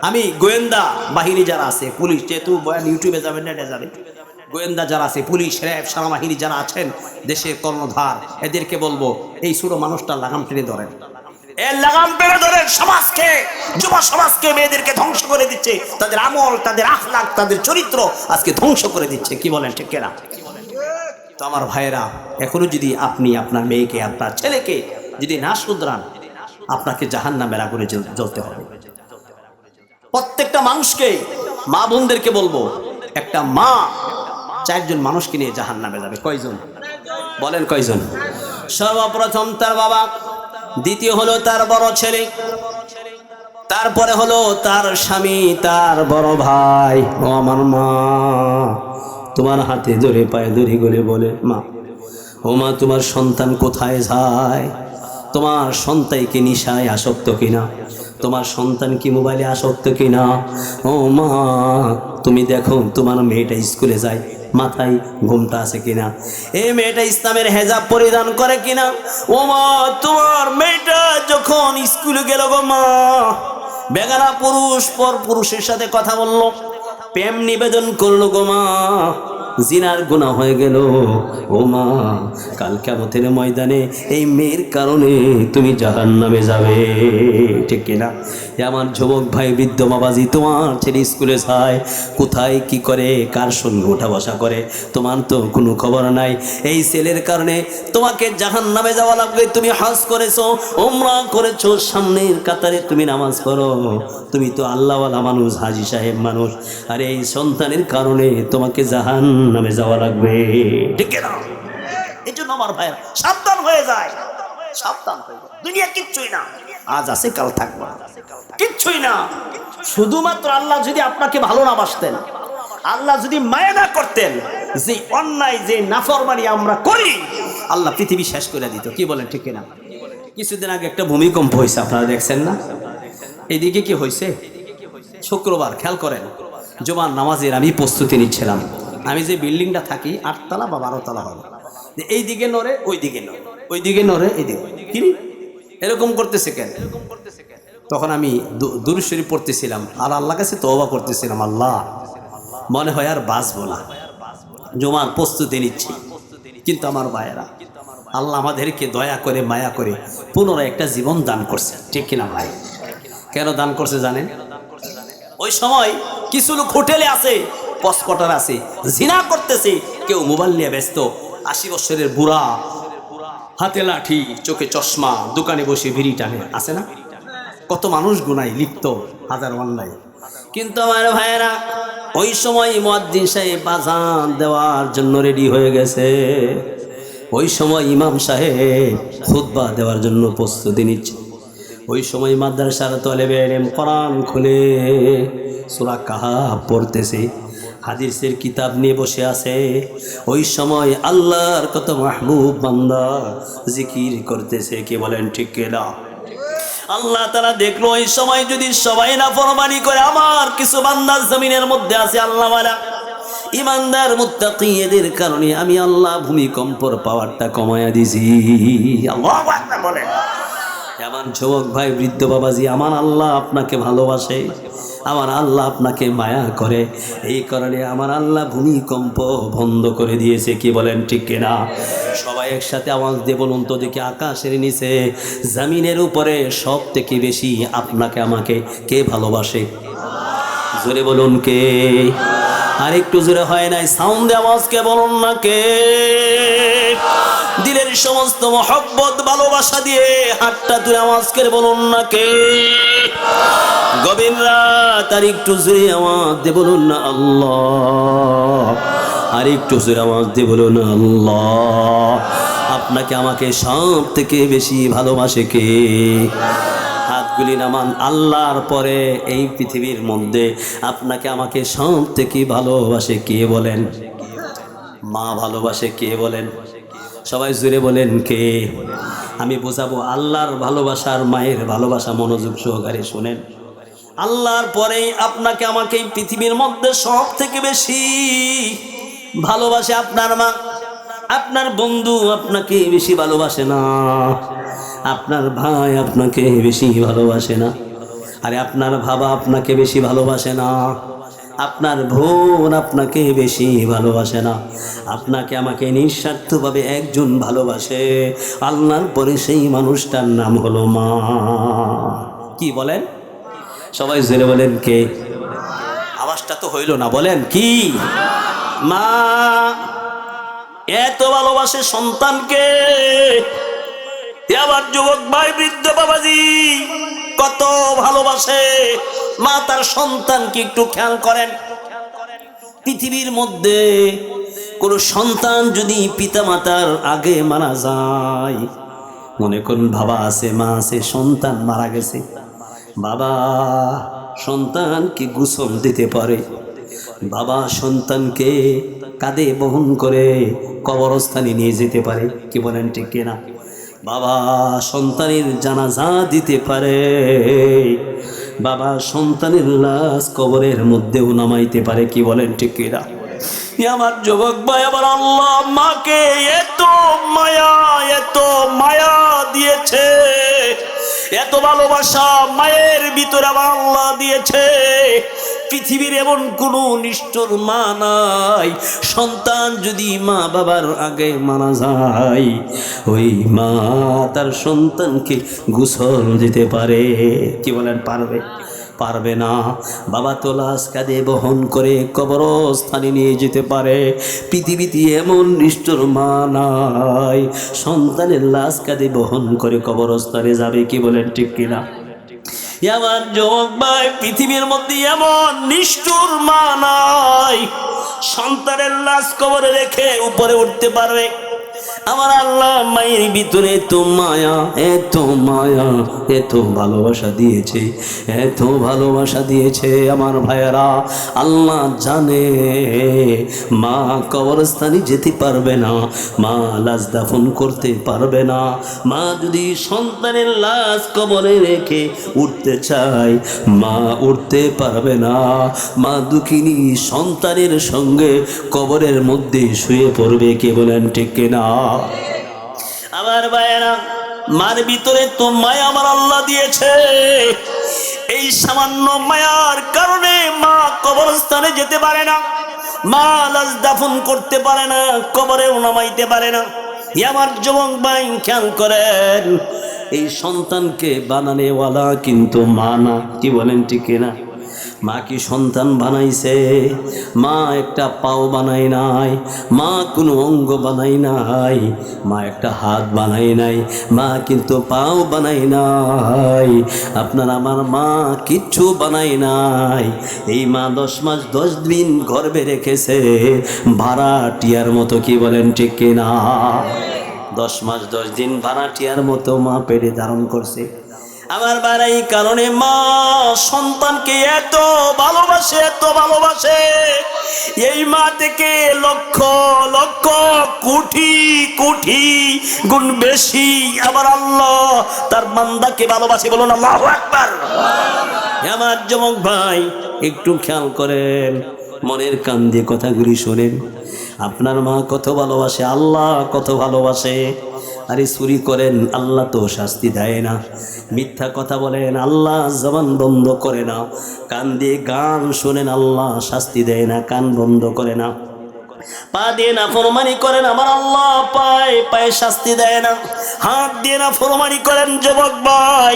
আমি গোয়েন্দা বাহিনী যারা আছে, পুলিশ, যেহেতু বয়ান ইউটিউবে যাবেন, নেটে যাবেন, গোয়েন্দা যারা আছে, পুলিশ, র্যাব, সেনাবাহিনী যারা আছেন, দেশের কর্ণধার, এদেরকে বলবো এই ছোট মানুষটা লাগাম টেনে ধরেন। এর লাগাম টেনে ধরেন। সমাজকে, যুব সমাজকে, মেয়েদেরকে ধ্বংস করে দিচ্ছে। তাদের আমল, তাদের আখলাক, তাদের চরিত্র আজকে ধ্বংস করে দিচ্ছে, কি বলেন ঠিক না? তো আমার ভাইয়েরা, এখনো যদি আপনি আপনার মেয়েকে, আপনার ছেলেকে যদি না শুধরান, আপনাকে জাহান্নামের আগুনে জ্বলতে হবে। প্রত্যেকটা মানুষকে, মা বোনদেরকে বলবো, একটা মা 4 জন মানুষকে নিয়ে জাহান্নামে যাবে। কয়জন বলেন, কয়জন? সর্বপ্রথম তার বাবা, দ্বিতীয় হলো তার বড় ছেলে, তারপরে হলো তার স্বামী, তার বড় ভাই। ও আমার মা, তোমার হাতে ধরে পায়ে ধরে গলে বলে, মা, ও মা, তোমার সন্তান কোথায় যায়? তোমার সন্তান কি নিশায় আসক্ত কিনা? তোমার সন্তান কি মোবাইলে আসক্ত কিনা? ও মা, তুমি দেখো তোমার মেয়েটা স্কুলে যায়, মাথায় ঘুমটা আছে কিনা? এই মেয়েটা ইসলামের হেজাব পরিধান করে কিনা? ও মা, তোমার মেয়েটা যখন স্কুলে গেল গো মা, বেগানা পুরুষ পর পুরুষের সাথে কথা বললো, প্রেম নিবেদন করলো গো মা, জিনার গুনাহ হয়ে গেল। ও মা, কাল কিয়ামতের ময়দানে এই মেয়ের কারণে তুমি জাহান্নামে যাবে, ঠিক কিনা? আমার যুবক ভাই, বৃদ্ধ বাবাজি, তোমার ছেলে স্কুলে যায়, কোথায় কি করে, কার সঙ্গে ওঠা বসা করে, তোমার তো কোনো খবর নাই। এই ছেলের কারণে তোমাকে জাহান্নামে যাওয়া লাগবে। তুমি হজ করেছো, উমরা করেছো, সামনের কাতারে তুমি নামাজ পড়ো, তুমি তো আল্লাহওয়ালা মানুষ, হাজী সাহেব মানুষ, আর এই সন্তানের কারণে তোমাকে জাহান্নামে যাওয়া লাগবে, ঠিক না? এই জন্য আমার ভাইয়েরা সাবধান হয়ে যায়, সাবধান হয়ে যায়। দুনিয়া কিচ্ছুই না, আজ আছে কাল থাকবে, কিচ্ছুই না। শুধুমাত্র আল্লাহ যদি আপনাকে ভালো না বাসতেন, আল্লাহ যদি মায়া না করতেন, যে অন্যায়, যে নাফরমানি আমরা করি, আল্লাহ পৃথিবী শেষ করে দিত, কি বলেন ঠিক না? কিছুদিন আগে একটা ভূমিকম্প হয়েছে, আপনারা দেখছেন না? এইদিকে কি হয়েছে? শুক্রবার, খেয়াল করেন, জুমার নামাজের আমি প্রস্তুতি নিচ্ছিলাম। আমি যে বিল্ডিংটা থাকি 8 তলা বা 12 তলা হবে, এই দিকে নড়ে, ওই দিকে নড়ে, ওই দিকে নড়ে, এইদিকে, কি এরকম করতেছে কেন? তখন আমি দুরূদ শরীফ পড়তেছিলাম আর আল্লাহর কাছে তওবা করতেছিলাম, আল্লাহ, মনে হয় আর বাঁচবো না, জুমার প্রস্তুতি নিচ্ছি। কিন্তু আমার ভাইয়েরা, আল্লাহ আমাদেরকে দয়া করে, মায়া করে পুনরায় একটা জীবন দান করছে, ঠিক কিনা ভাই? কেন দান করছে জানেন? ওই সময় কিছু লোক হোটেলে আছে, পস্কটার আছে, জিনা করতেছে, কেউ মোবাইল নিয়ে ব্যস্ত, 80 বছরের বুড়া, হাতে লাঠি, চোখে চশমা, দোকানে বসে বিড়ি টানে, আছে না? কত মানুষ গুনাই লিপ্ত, হাজার অন্যায়। কিন্তু আমার ভাইয়েরা, ওই সময় মুয়াজ্জিন সাহেব আযান দেওয়ার জন্য রেডি হয়ে গেছে, ওই সময় ইমাম সাহেব খুতবা দেওয়ার জন্য প্রস্তুতি নিচ্ছে, ওই সময় মাদ্রাসার তালেবে ইলম কোরআন খুলে সূরা কাহাফ পড়তেছে, হাদিসের কিতাব নিয়ে বসে আছে। ওই সময় আল্লাহর কত মাহবুব বান্দা জিকির করতেছে, কি বলেন ঠিক কিনা? আল্লাহ তাআলা দেখলো এই সময় যদি সবাই নাফরমানি করে, আমার কিছু বান্দা জমিনের মধ্যে আছে আল্লাহওয়ালা, ইমানদার, মুত্তাকি, এদের কারণে আমি আল্লাহ ভূমিকম্পর পাওয়ারটা কমায়া দিছি। আল্লাহু আকবার বলেন। আমার যুবক ভাই, বৃদ্ধ বাবাজি, আমার আল্লাহ আপনাকে ভালোবাসে, আমার আল্লাহ আপনাকে মায়া করে, এই কারণে আমার আল্লাহ ভূমিকম্প বন্ধ করে দিয়েছে, কি বলেন ঠিক কিনা? সবাই একসাথে আওয়াজ দিয়ে বলুন তো দেখি, আকাশের নিচে, জমিনের উপরে সব থেকে বেশি আপনাকে আমাকে কে ভালোবাসে? জোরে বলুন, কে? আর একটু জোরে হয় নাই, সাউন্ডে আওয়াজকে বলুন না কে? দিলের সমস্ত মহব্বত ভালোবাসা দিয়ে হাতটা তুলে আওয়াজকে বলুন না কে? গভীর রাত, আর একটু জোরে আওয়াজ দিয়ে বলুন না আল্লাহ। আর একটু জোরে আওয়াজ দিয়ে বলুন না আল্লাহ। আপনাকে আমাকে সব থেকে বেশি ভালোবাসে কে? হাতগুলি নামান। আল্লাহর পরে এই পৃথিবীর মধ্যে আপনাকে আমাকে সব থেকে ভালোবাসে কে বলেন? মা ভালোবাসে কে বলেন? সবাই জুড়ে বলেন কে? আমি বোঝাবো আল্লাহর ভালোবাসার মায়ের ভালোবাসা, মনোযোগ সহকারে শোনেন। আল্লাহর পরেই আপনাকে আমাকে এই পৃথিবীর মধ্যে সব থেকে বেশি ভালোবাসে আপনার মা। আপনার বন্ধু আপনাকে বেশি ভালোবাসে না, আপনার ভাই আপনাকে বেশি ভালোবাসে না, আরে আপনার বাবা আপনাকে বেশি ভালোবাসে না, আপনার বোন আপনাকে বেশি ভালোবাসে না। আপনাকে আমাকে নিঃস্বার্থভাবে একজন ভালোবাসে, আল্লাহর পরে সেই মানুষটার নাম হলো মা। কি বলেন? সবাই জেনে বলেন কে? আওয়াজটা তো হইল না, বলেন কি? মা এত ভালোবাসে সন্তানকে। আবার যুবক ভাই, বৃদ্ধ বাবাজি, কত ভালোবাসে মা তার সন্তানকে, একটু খেয়াল করেন। পৃথিবীর মধ্যে কোনো সন্তান যদি পিতামাতার আগে মারা যায়, মনে করুন বাবা আছে, মা আছে, সন্তান মারা গেছে, বাবা সন্তানকে গোসল দিতে পারে, বাবা সন্তানকে কাঁধে বহন করে কবরস্থানে নিয়ে যেতে পারে, কি বলেন ঠিক কিনা? বাবা সন্তানের জানাজা দিতে পারে, বাবা সন্তানের লাশ কবরের মধ্যেও নামাইতে পারে, কি বলেন ঠিক কিনা? আমার যুবক ভাই, আবার আল্লাহ মাকে এত মায়া দিয়েছে, এত ভালোবাসা মায়ের ভিতরে আবার আল্লাহ দিয়েছে। পৃথিবীর এমন কোনো নিষ্ঠুর মা নাই, সন্তান যদি মা বাবার আগে মারা যায়, ওই মা তার সন্তানকে গোসল দিতে পারে, কি বলেন? পারবে? পারবে না। বাবা তো লাশ কাঁধে বহন করে কবরস্থানে নিয়ে যেতে পারে। পৃথিবীতে এমন নিষ্ঠুর মা নাই, সন্তানের লাশ কাঁধে বহন করে কবরস্থানে যাবে, কি বলেন ঠিক কিনা? আমার যুবক ভাই, পৃথিবীর মধ্যে এমন নিষ্ঠুর মা নাই, সন্তানের লাশ কবরে রেখে উপরে উঠতে পারবে। আমার আল্লাহ মায়ের ভিতরে এত মায়া, এত মায়া, এত ভালোবাসা দিয়েছে, এত ভালোবাসা দিয়েছে। আমার ভাইয়েরা, আল্লাহ জানে মা কবরস্থানে যেতে পারবে না, মা লাশ দাফন করতে পারবে না। মা যদি সন্তানের লাশ কবরে রেখে উঠতে চায়, মা উঠতে পারবে না। মা দুঃখিনী সন্তানের সঙ্গে কবরের মধ্যে শুয়ে পড়বে, কে বলেন ঠিক কিনা? আমার ভাইয়েরা, মার ভিতরে তো মায়া আমার আল্লাহ দিয়েছে। এই সামান্য মায়ার কারণে মা কবরস্থানে যেতে পারে না, মা লাশ দাফন করতে পারে না, কবরেও নামাইতে পারে না। আমার যুবক ভাই, খেয়াল করেন, এই সন্তানকে বানানেওয়ালা কিন্তু মা না, কি বলেন ঠিক না? মা কি সন্তান বানাইছে? মা একটা পাও বানাই নাই, মা কোনো অঙ্গ বানাই নাই, মা একটা হাত বানাই নাই, মা কিন্তু পাও বানাই নাই। আপনার আমার মা কিচ্ছু বানাই নাই। এই মা 10 মাস 10 দিন গর্ভে রেখেছে, ভাড়াটিয়ার মতো, কি বলেন ঠিক কিনা? 10 মাস 10 দিন ভাড়াটিয়ার মতো মা পেটে ধারণ করছে। আমার বাড়াই কারণে মা সন্তানকে এত ভালোবাসে, এত ভালোবাসে। এই মা থেকে লক্ষ লক্ষ কোটি কোটি গুণ বেশি আবার আল্লাহ তার বান্দাকে ভালোবাসে। বলুন আল্লাহু আকবার। আমার যুবক ভাই, একটু খেয়াল করেন, মনের কান দিয়ে কথাগুলি শোনেন। আপনার মা কত ভালোবাসে, আল্লাহ কত ভালোবাসে। আরে চুরি করেন, আল্লাহ তো শাস্তি দেয় না। মিথ্যা কথা বলেন, আল্লাহ জবান বন্ধ করে না। কান দিয়ে গান শোনেন, আল্লাহ শাস্তি দেয় না, কান বন্ধ করে না। পা দিয়ে নাফরমানি করেন, আমার আল্লাহ পায়ে পায়ে শাস্তি দেয় না। হাত দিয়ে নাফরমানি করেন যুবক ভাই,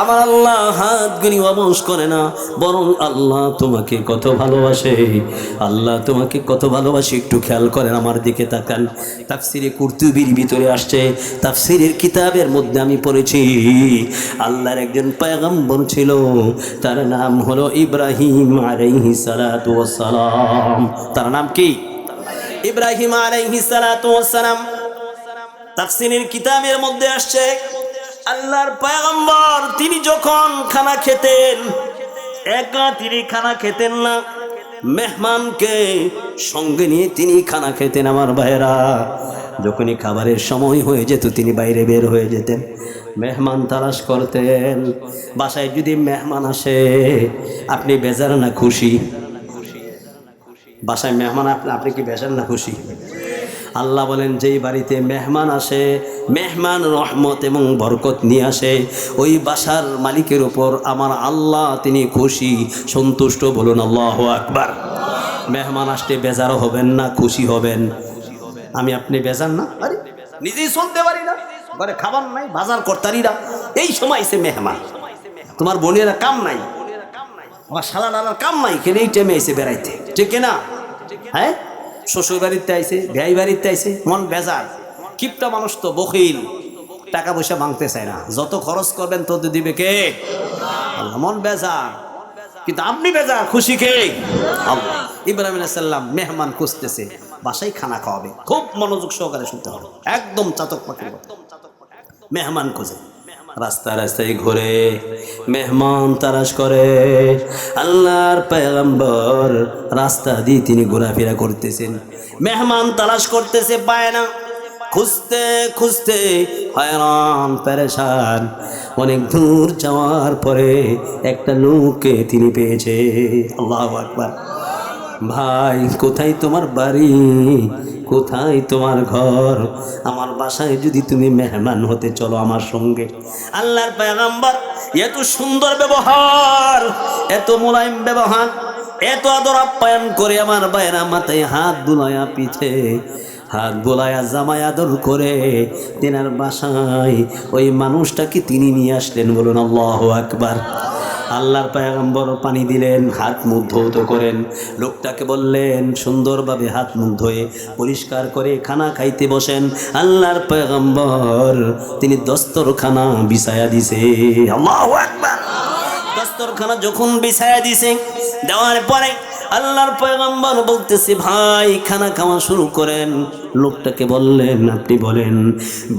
আমার আল্লাহ হাতগুলি অবশ করে না, বরং আল্লাহ তোমাকে কত ভালোবাসে, আল্লাহ তোমাকে কত ভালোবাসে একটু খেয়াল করেন, আমার দিকে তাকান। তাফসিরে কুরতুবির ভিতরে আসছে, তাফসিরের কিতাবের মধ্যে আমি পড়েছি, আল্লাহর একজন পয়গম্বর ছিল, তার নাম হলো ইব্রাহিম আলাইহিস সালাতু ওয়াস সালাম। তার নাম কি? ইব্রাহিম আলাইহিস সালাতু ওয়াস সালাম। তাফসিরের কিতাবের মধ্যে আসছে, আল্লাহর পয়গম্বর তিনি যখন খানা খেতেন, একা তিনি খানা খেতেন না, মেহমানকে সঙ্গে নিয়ে তিনি খানা খেতেন। আমার ভাইরা, যখনই খাবারের সময় হয়ে যেত তিনি বাইরে বের হয়ে যেতেন, মেহমান তালাশ করতেন। বাসায় যদি মেহমান আসে, আপনি বেজার না খুশি? বাসায় মেহমান আপনি কি বেজার না খুশি? আল্লাহ বলেন, যেই বাড়িতে মেহমান আসে, মেহমান রহমত এবং বরকত নিয়ে আসে, ওই বাসার মালিকের উপর আমার আল্লাহ তিনি খুশি, সন্তুষ্ট। বলুন আল্লাহু আকবার। মেহমান আসতে বেজারও হবেন না, খুশি হবেন। আমি আপনি বেজার না? আরে নিজেই চলতে পারি না, ঘরে খাবার নাই, বাজার করতারি না, এই সময় এসে মেহমান। তোমার বোনেরা কাম নাই, আমার শালা নানার কাম নাই, কেন এই টাইমে এসে বেড়াইতে, ঠিক না? হ্যাঁ, শ্বশুর বাড়িতে আইসে, ভাই বাড়িতে আইসে, মন বেজার। কিপটা মানুষ তো বখিল, টাকা পয়সা ভাঙতে চায় না, যত খরচ করবেন তত দিবে কে? আল্লাহ। মন বেজার, কিন্তু আপনি বেজার, খুশি কে? আল্লাহ। ইব্রাহিম আলাইহিস সালাম মেহমান খুঁজতেছে, বাসায় খানা খাওয়াবে, খুব মনোযোগ সহকারে শুনতে হবে, একদম চাতক পাখির মতো। মেহমান খুঁজে রাস্তায় রাস্তায় ঘুরে মেহমান তালাশ করে। আল্লাহর পয়গম্বর রাস্তা দিয়ে তিনি ঘোরাফেরা করতেছেন, মেহমান তালাশ করতেছে, পায় না। খুঁজতে খুঁজতে হয়রান পেরেশান, অনেক দূর যাওয়ার পরে একটা লোককে তিনি পেয়েছে। আল্লাহু আকবার। ভাই, কোথায় তোমার বাড়ি, কোথায় তোমার ঘর? আমার বাসায় যদি তুমি মেহমান হতে, চলো আমার সঙ্গে। আল্লাহর পয়গম্বর এত সুন্দর ব্যবহার, এত মোলায়েম ব্যবহার, এত আদর আপ্যায়ন করে আমার ভাইয়েরা মাথায় হাত বুলায়া, পিছে হাত বোলায়া, জামাই আদর করে তেনার বাসায় ওই মানুষটাকে তিনি নিয়ে আসলেন। বলুন আল্লাহু আকবার। আল্লাহর পয়গম্বর পানি দিলেন, হাত মুখ ধৌত করেন, লোকটাকে বললেন সুন্দরভাবে হাত মুখ ধুয়ে পরিষ্কার করে খানা খাইতে বসেন। আল্লাহর পয়গম্বর তিনি দস্তরখানা বিছায়া দিছে। আল্লাহু আকবার। দস্তরখানা যখন বিছায়া দিছে, দেওয়ার পরে আল্লাহর পয়গম্বর বলতেছে, ভাই খানা খাওয়া শুরু করেন। লোকটাকে বললেন, আপনি বলেন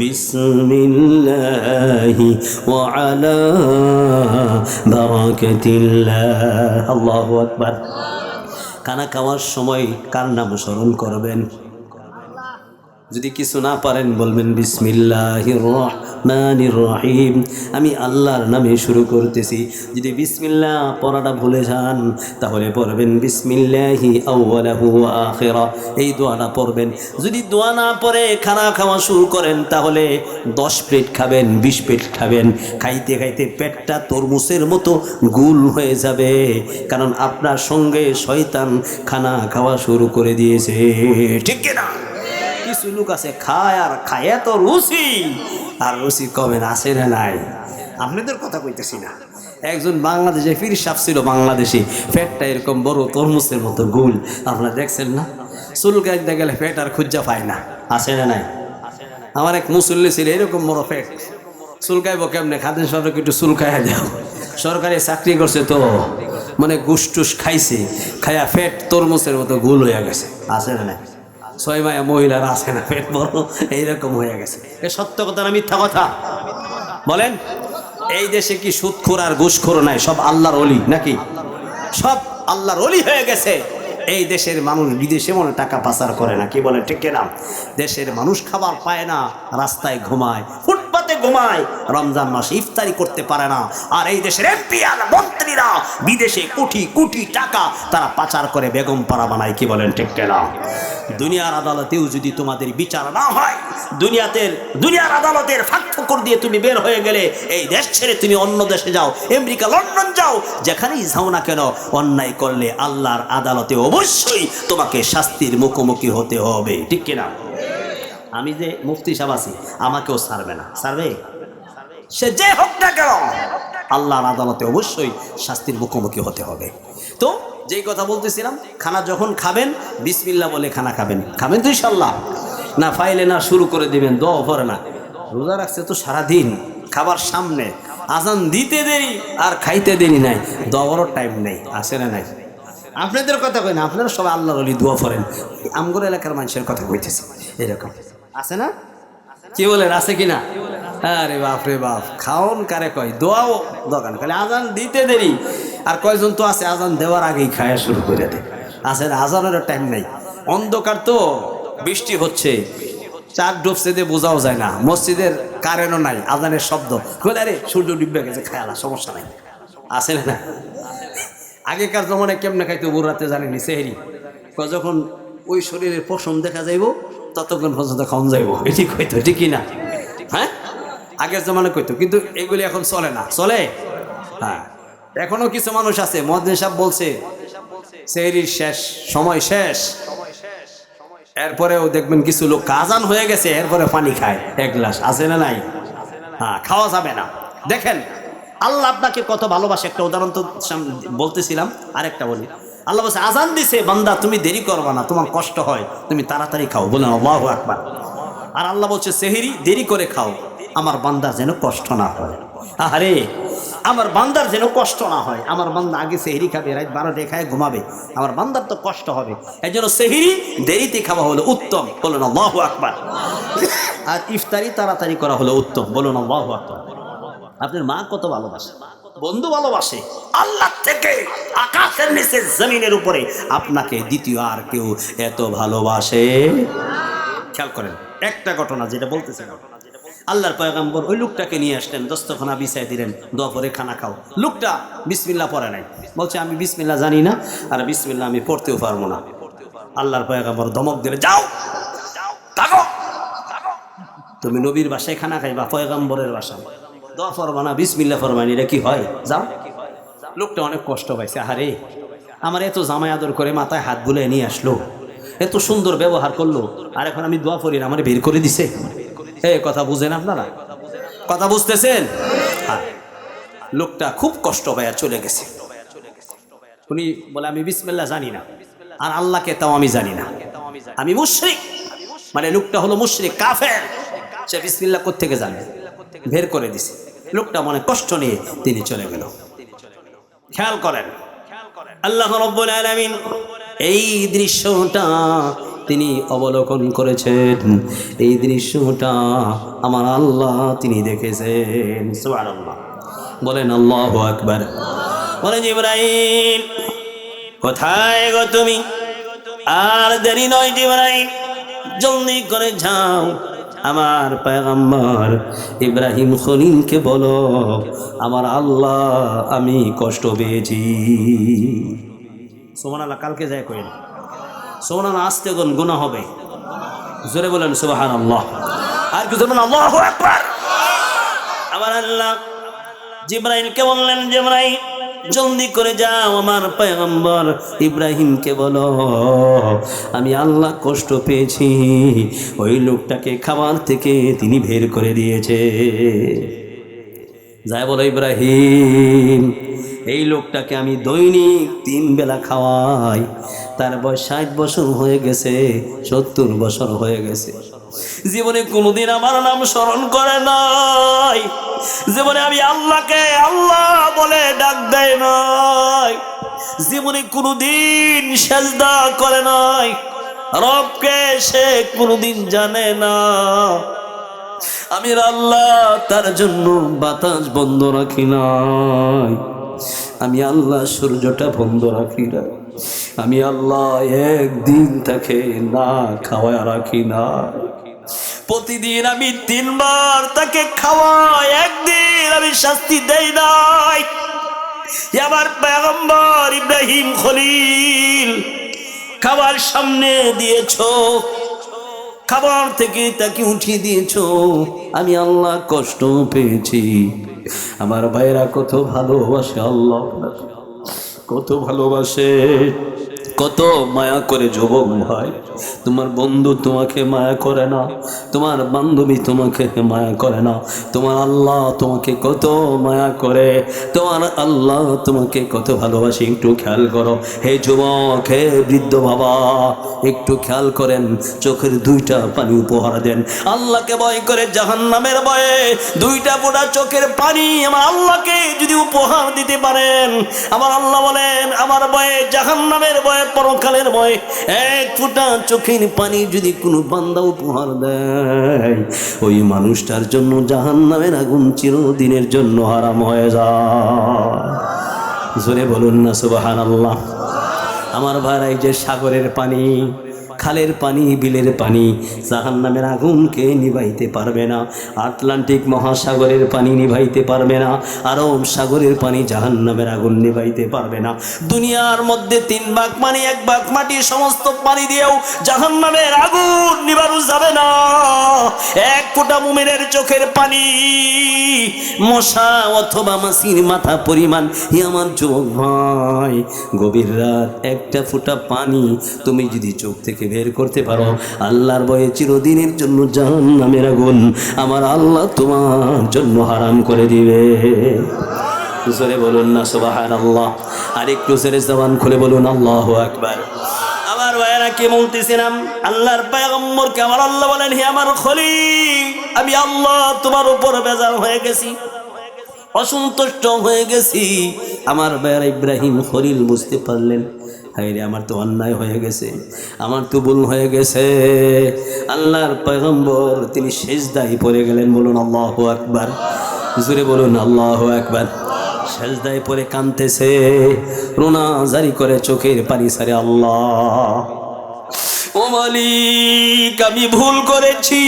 বিসমিল্লাহি ওয়া আলা বারাকাতিল্লাহ। আল্লাহু আকবার। খানা খাওয়ার সময় কার নাম স্মরণ করবেন? যদি কিছু না পারেন বলবেন বিসমিল্লাহির রহমানির রহিম, আমি আল্লাহর নামে শুরু করতেছি। যদি বিসমিল্লাহ পড়াটা ভুলে যান তাহলে পড়বেন বিসমিল্লাহি আউওয়ালাহু ওয়া আখিরা, এই দোয়াটা পড়বেন। যদি দোয়া না পড়ে খানা খাওয়া শুরু করেন তাহলে 10 প্লেট খাবেন, 20 প্লেট খাবেন, খাইতে খাইতে পেটটা তরমুজের মতো গোল হয়ে যাবে, কারণ আপনার সঙ্গে শয়তান খানা খাওয়া শুরু করে দিয়েছে, ঠিক কিনা? কিছু লোক আছে খায় আর খায় তো রুচি, আর রুচি কমে না, আসে না নাই? আপনাদের কথা কইতেছি না। একজন বাংলাদেশে পীর সাহেব ছিল, বাংলাদেশি, পেটটা এরকম বড় তরমুজের মতো গোল, আপনারা দেখছেন না? চুল কাটতে গেলে পেট আর খুঁজা পায় না, আসে না নাই? আমার এক মুসল্লি ছিল, এরকম বড় পেট, চুল কাইব কেমনে? খাদেন সরকার একটু চুল খাইয়া দাও, সরকারি চাকরি করছে তো, মানে ঘুষ টুস খাইছে, খাইয়া পেট তরমুজের মতো গোল হয়ে গেছে, আসে না নাই? 6 মায়া মহিলারা আছে না, পেট বড় এইরকম হয়ে গেছে। এ সত্য কথা না মিথ্যা কথা বলেন? এই দেশে কি সুদখোর আর ঘুষখোর নাই? সব আল্লাহর ওলি নাকি? সব আল্লাহর ওলি হয়ে গেছে। এই দেশের মানুষ বিদেশে মনে টাকা পাচার করে না, কি বলে, ঠিক না? দেশের মানুষ খাবার পায় না, রাস্তায় ঘুমায়, ফুটপাতে ঘুমায়, রমজান মাসে ইফতারি করতে পারে না। আর এই দেশের এমপি আর মন্ত্রীরা বিদেশে কোটি কোটি টাকা তারা পাচার করে বেগম পাড়া বানায়। কি বলেন ঠিক না? দুনিয়ার আদালতেও যদি তোমাদের বিচার না হয়, দুনিয়ার আদালতের ফাঁক দিয়ে তুমি বের হয়ে গেলে, এই দেশ ছেড়ে তুমি অন্য দেশে যাও, আমেরিকা, লন্ডন যাও, যেখানেই যাও না কেন, অন্যায় করলে আল্লাহর আদালতে অবশ্যই তোমাকে শাস্তির মুখোমুখি হতে হবে। ঠিক কিনা? আমি যে মুফতি সাহেব আছি, আমাকেও ছাড়বে না। ছাড়বে? সে যে হোক না কেন, আল্লাহর আদালতে অবশ্যই শাস্তির মুখোমুখি হতে হবে। তো যেই কথা বলতেছিলাম, খানা যখন খাবেন বিসমিল্লাহ বলে খানা খাবেন। খাবেন তো ইনশাল্লাহ? না ফাইলে না শুরু করে দিবেন, দোয়া পড়ে না। রোজা রাখছে তো সারাদিন, খাবার সামনে, আজান দিতে দেরি আর খাইতে দেরি নাই, দোয়ারও টাইম নেই। আসে না? নাই। আপনাদের কথা কই না, আপনারা সবাই আল্লাহর ওলি, দোয়া পড়েন। আমগর এলাকার মানুষের কথা কইতেছে, এরকম আছে না? কি বলেন, আছে কিনা? আরে বাপ রে বাপ, খাওন কারে কয়, দোয়াও দোকান, খালি আজান দিতে দেরি। আর কয়জন তো আছে আজান দেওয়ার আগেই খায়া শুরু করে দেয়। আছে না? আজানেরও টাইম নাই, অন্ধকার তো, বৃষ্টি হচ্ছে, চার ডুবছে দিয়ে বোঝাও যায় না, মসজিদের কারেন্টও নাই, আজানের শব্দ, আরে সূর্য ডুববে গেছে, খায়ালা, সমস্যা নাই। আছে না? আগেকার জমানায় কেমনে খাইতো ভোর রাতে জানেনি, সেহরি, যখন ওই শরীরের পশম দেখা যাইব ততক্ষণ পর্যন্ত খাওয়ান যাইব, এটি কইতো। ঠিকই না? হ্যাঁ, আগের জমানায় কইতো, কিন্তু এগুলি এখন চলে না। চলে? হ্যাঁ, এখনো কিছু মানুষ আছে, মুয়াজ্জিন সাহেব বলছে সেহরির শেষ, সময় শেষ, এরপরেও দেখবেন কিছু লোক আজান হয়ে গেছে এরপরে পানি খায় এক গ্লাস। আছে না? নাই। হ্যাঁ, খাওয়া যাবে না। দেখেন আল্লাহ আপনাকে কত ভালোবাসে। একটা উদাহরণ তো বলতেছিলাম, আরেকটা বলি। আল্লাহ বলছে আজান দিছে, বান্দা তুমি দেরি করবা না, তোমার কষ্ট হয়, তুমি তাড়াতাড়ি খাও। বলেন আল্লাহু আকবার। আর আল্লাহ বলছে সেহরি দেরি করে খাও, আমার বান্দার যেন কষ্ট না হয়। আরে আমার বান্দার যেন কষ্ট না হয়। আমার বান্দা আগে সেহরি খাবে, রাত 12টায় খায় ঘুমাবে, আমার বান্দার তো কষ্ট হবে। এই জন্য সেহরি দেরিতে খাওয়া হলো উত্তম। বলুন আল্লাহু আকবার। আর ইফতারি তাড়াতাড়ি করা হলো উত্তম। বলুন আল্লাহু আকবার। আপনার মা কত ভালোবাসে, বন্ধু ভালোবাসে, আল্লাহ থেকে আকাশের নিচে জমিনের উপরে আপনাকে দ্বিতীয় আর কেউ এত ভালোবাসে। খেয়াল করেন একটা ঘটনা যেটা বলতেছিলাম, আল্লাহর পয়গম্বর ওই লোকটাকে নিয়ে আসলেন, দস্তখানা বিছাই দিলেন, দোয়া পরে খানা খাও। লোকটা বিসমিল্লাহ পড়ে নাই, বলছে আমি বিসমিল্লাহ জানি না, আর বিসমিল্লাহ আমি পড়তেও পারবো না। আল্লাহর পয়গম্বর ধমক দিলে, যাও থাকো, তুমি নবীর বাসায় খানা খাইবা, পয়গম্বরের বাসায় দোয়া পড়বা না, বিসমিল্লাহ ফরমানি, এটা কি হয়? যাও। লোকটা অনেক কষ্ট পাইছে। আরে আমার এত জামাই আদর করে মাথায় হাত বুলিয়ে নিয়ে আসলো, এত সুন্দর ব্যবহার করলো, আর এখন আমি দোয়া পড়ি না, আমার বের করে দিছে। এই কথা বুঝেন আপনারা? কথা বুঝতেছেন? লোকটা খুব কষ্ট পাইয়া চলে গেছে। উনি বলে আমি বিসমিল্লাহ জানি না, আর আল্লাহকে তাও আমি জানি না, আমি মুশরিক। মানে লোকটা হলো মুশরিক, কাফের। সে বিসমিল্লাহ কোত্থেকে জানে? বের করে দিছে। লোকটা মনে কষ্ট নিয়ে তিনি চলে গেল। খেয়াল করেন আল্লাহ রাব্বুল আলামিন এই দৃশ্যটা তিনি অবলোকন করেছেন, এই দৃশ্যটা আমার আল্লাহ তিনি দেখেছেন। সুবহানাল্লাহ, বলেন আল্লাহু আকবার। বলেন জিবরাইল কোথায় গো তুমি? আর দেরি নয় জিবরাইল, জলদি করে যাও, আমার পয়গম্বর ইব্রাহিম খলিলকে বলো আমার আল্লাহ আমি কষ্ট পেয়েছি। সুবহানাল্লাহ, কালকে যায় কইন সুবহানাল্লাহ, আসতে গুনাহ হবে। জোরে বলেন সুবহানাল্লাহ। আর কিছু বলেন আল্লাহু আকবার। আমার আল্লাহ জিবরাইলকে বললেন, জিবরাইল জলদি করে যাও, আমার পয়গম্বর ইব্রাহিমকে বলো আমি আল্লাহ কষ্ট পেয়েছি, ওই লোকটাকে খাবার থেকে তিনি বের করে দিয়েছে। যাই বলো ইব্রাহিম, এই লোকটাকে আমি দৈনিক 3 বেলা খাওয়াই, তার বয়স 60 বছর হয়ে গেছে, 70 বছর হয়ে গেছে, জীবনে কোনোদিন আমার নাম স্মরণ করে নাই, জীবনে আমি আল্লাহকে আল্লাহ বলে ডাক দেয় নাই, জীবনে কোনোদিন সেজদা করে নাই, রবকে সে কোনোদিন জানে না। আমি আল্লাহ তার জন্য বাতাস বন্ধ রাখি নাই, আমি আল্লাহ সূর্যটা বন্ধ রাখি না, আমি আল্লাহ একদিন তাকে না খাওয়া রাখি না। প্রতিদিন আমি 3 বার তাকে খাওয়াই, একদিন আমি শাস্তি দেই নাই। আমার পয়গম্বর ইব্রাহিম খলিল খাবার সামনে দিয়েছো, খাবার থেকে তাকে উঠিয়ে দিয়েছো, আমি আল্লাহ কষ্ট পেয়েছি। আমার ভাইরা কত ভালোবাসে আল্লাহ, কত ভালোবাসে, কত মায়া করে যুবক ভাই। তোমার বন্ধু তোমাকে মায়া করে না, তোমার বান্ধবী তোমাকে মায়া করে না, তোমার আল্লাহ তোমাকে কত মায়া করে, তোমার আল্লাহ তোমাকে কত ভালোবাসে। একটু খেয়াল করো হে যুবক, হে বৃদ্ধ বাবা, একটু খেয়াল করেন, চোখের 2টা পানি উপহার দেন। আল্লাহকে ভয় করে, জাহান্নামের ভয়ে 2টা ফোঁটা চোখের পানি আমার আল্লাহকে যদি উপহার দিতে পারেন, আমার আল্লাহ বলেন আমার ভয়ে, জাহান্নামের ভয়ে, পরকালের ভয়ে 1 ফোঁটা চোখের পানি যদি কোনো বান্দা উপহার দেয়, ওই মানুষটার জন্য জাহান্নামের আগুন চিরদিনের জন্য হারাম হয়ে যায়। জোরে বলুন না সুবহানাল্লাহ। আমার ভাই, এই যে সাগরের পানি, খালের পানি, বিলের পানি জাহান্নামের আগুনকে নিভাইতে পারবে না। আটলান্টিক মহাসাগরের পানি নিভাইতে পারবে না, আরব সাগরের পানি জাহান্নামের আগুন নিভাইতে পারবে না। দুনিয়ার মধ্যে 3 ভাগ পানি 1 ভাগ মাটি, সমস্ত পানি দিয়েও জাহান্নামের আগুন নিভানো যাবে না। 1 ফোঁটা মুমিনের চোখের পানি মশা অথবা মাছির মাথা পরিমাণ। হে আমার যুবক ভাই, গভীর রাত 1টা ফোঁটা পানি তুমি যদি চোখ থেকে বের করতে পারো, আল্লাহর ভয়ে চিরদিনের জন্য জাহান্নামের আগুন আমার আল্লাহ তোমার জন্য হারাম করে দিবে। জোরে বলুন না সুবহানাল্লাহ। আর একটু জোরে জবান খুলে বলুন আল্লাহু আকবার। আমার ভাইরা কি বলতেছিলাম, আল্লাহর পয়গম্বরকে আমার আল্লাহ বলেন হে আমার খলিল, আমি আল্লাহ তোমার উপর বেজার হয়ে গেছি, অসন্তুষ্ট হয়ে গেছি। আমার ভাইরা ইব্রাহিম খলিল বুঝতে পারলেন, হায়রে আমার তো অন্যায় হয়ে গেছে, আমার তো ভুল হয়ে গেছে। আল্লাহর পয়গম্বর তিনি সিজদায় পড়ে গেলেন। বলুন আল্লাহু আকবার, জোরে বলুন আল্লাহু আকবার। সিজদায় পড়ে কাঁদতেছে, রোনা জারি করে চোখের পানি ছাড়ে। আল্লাহ ও মালিক, আমি ভুল করেছি,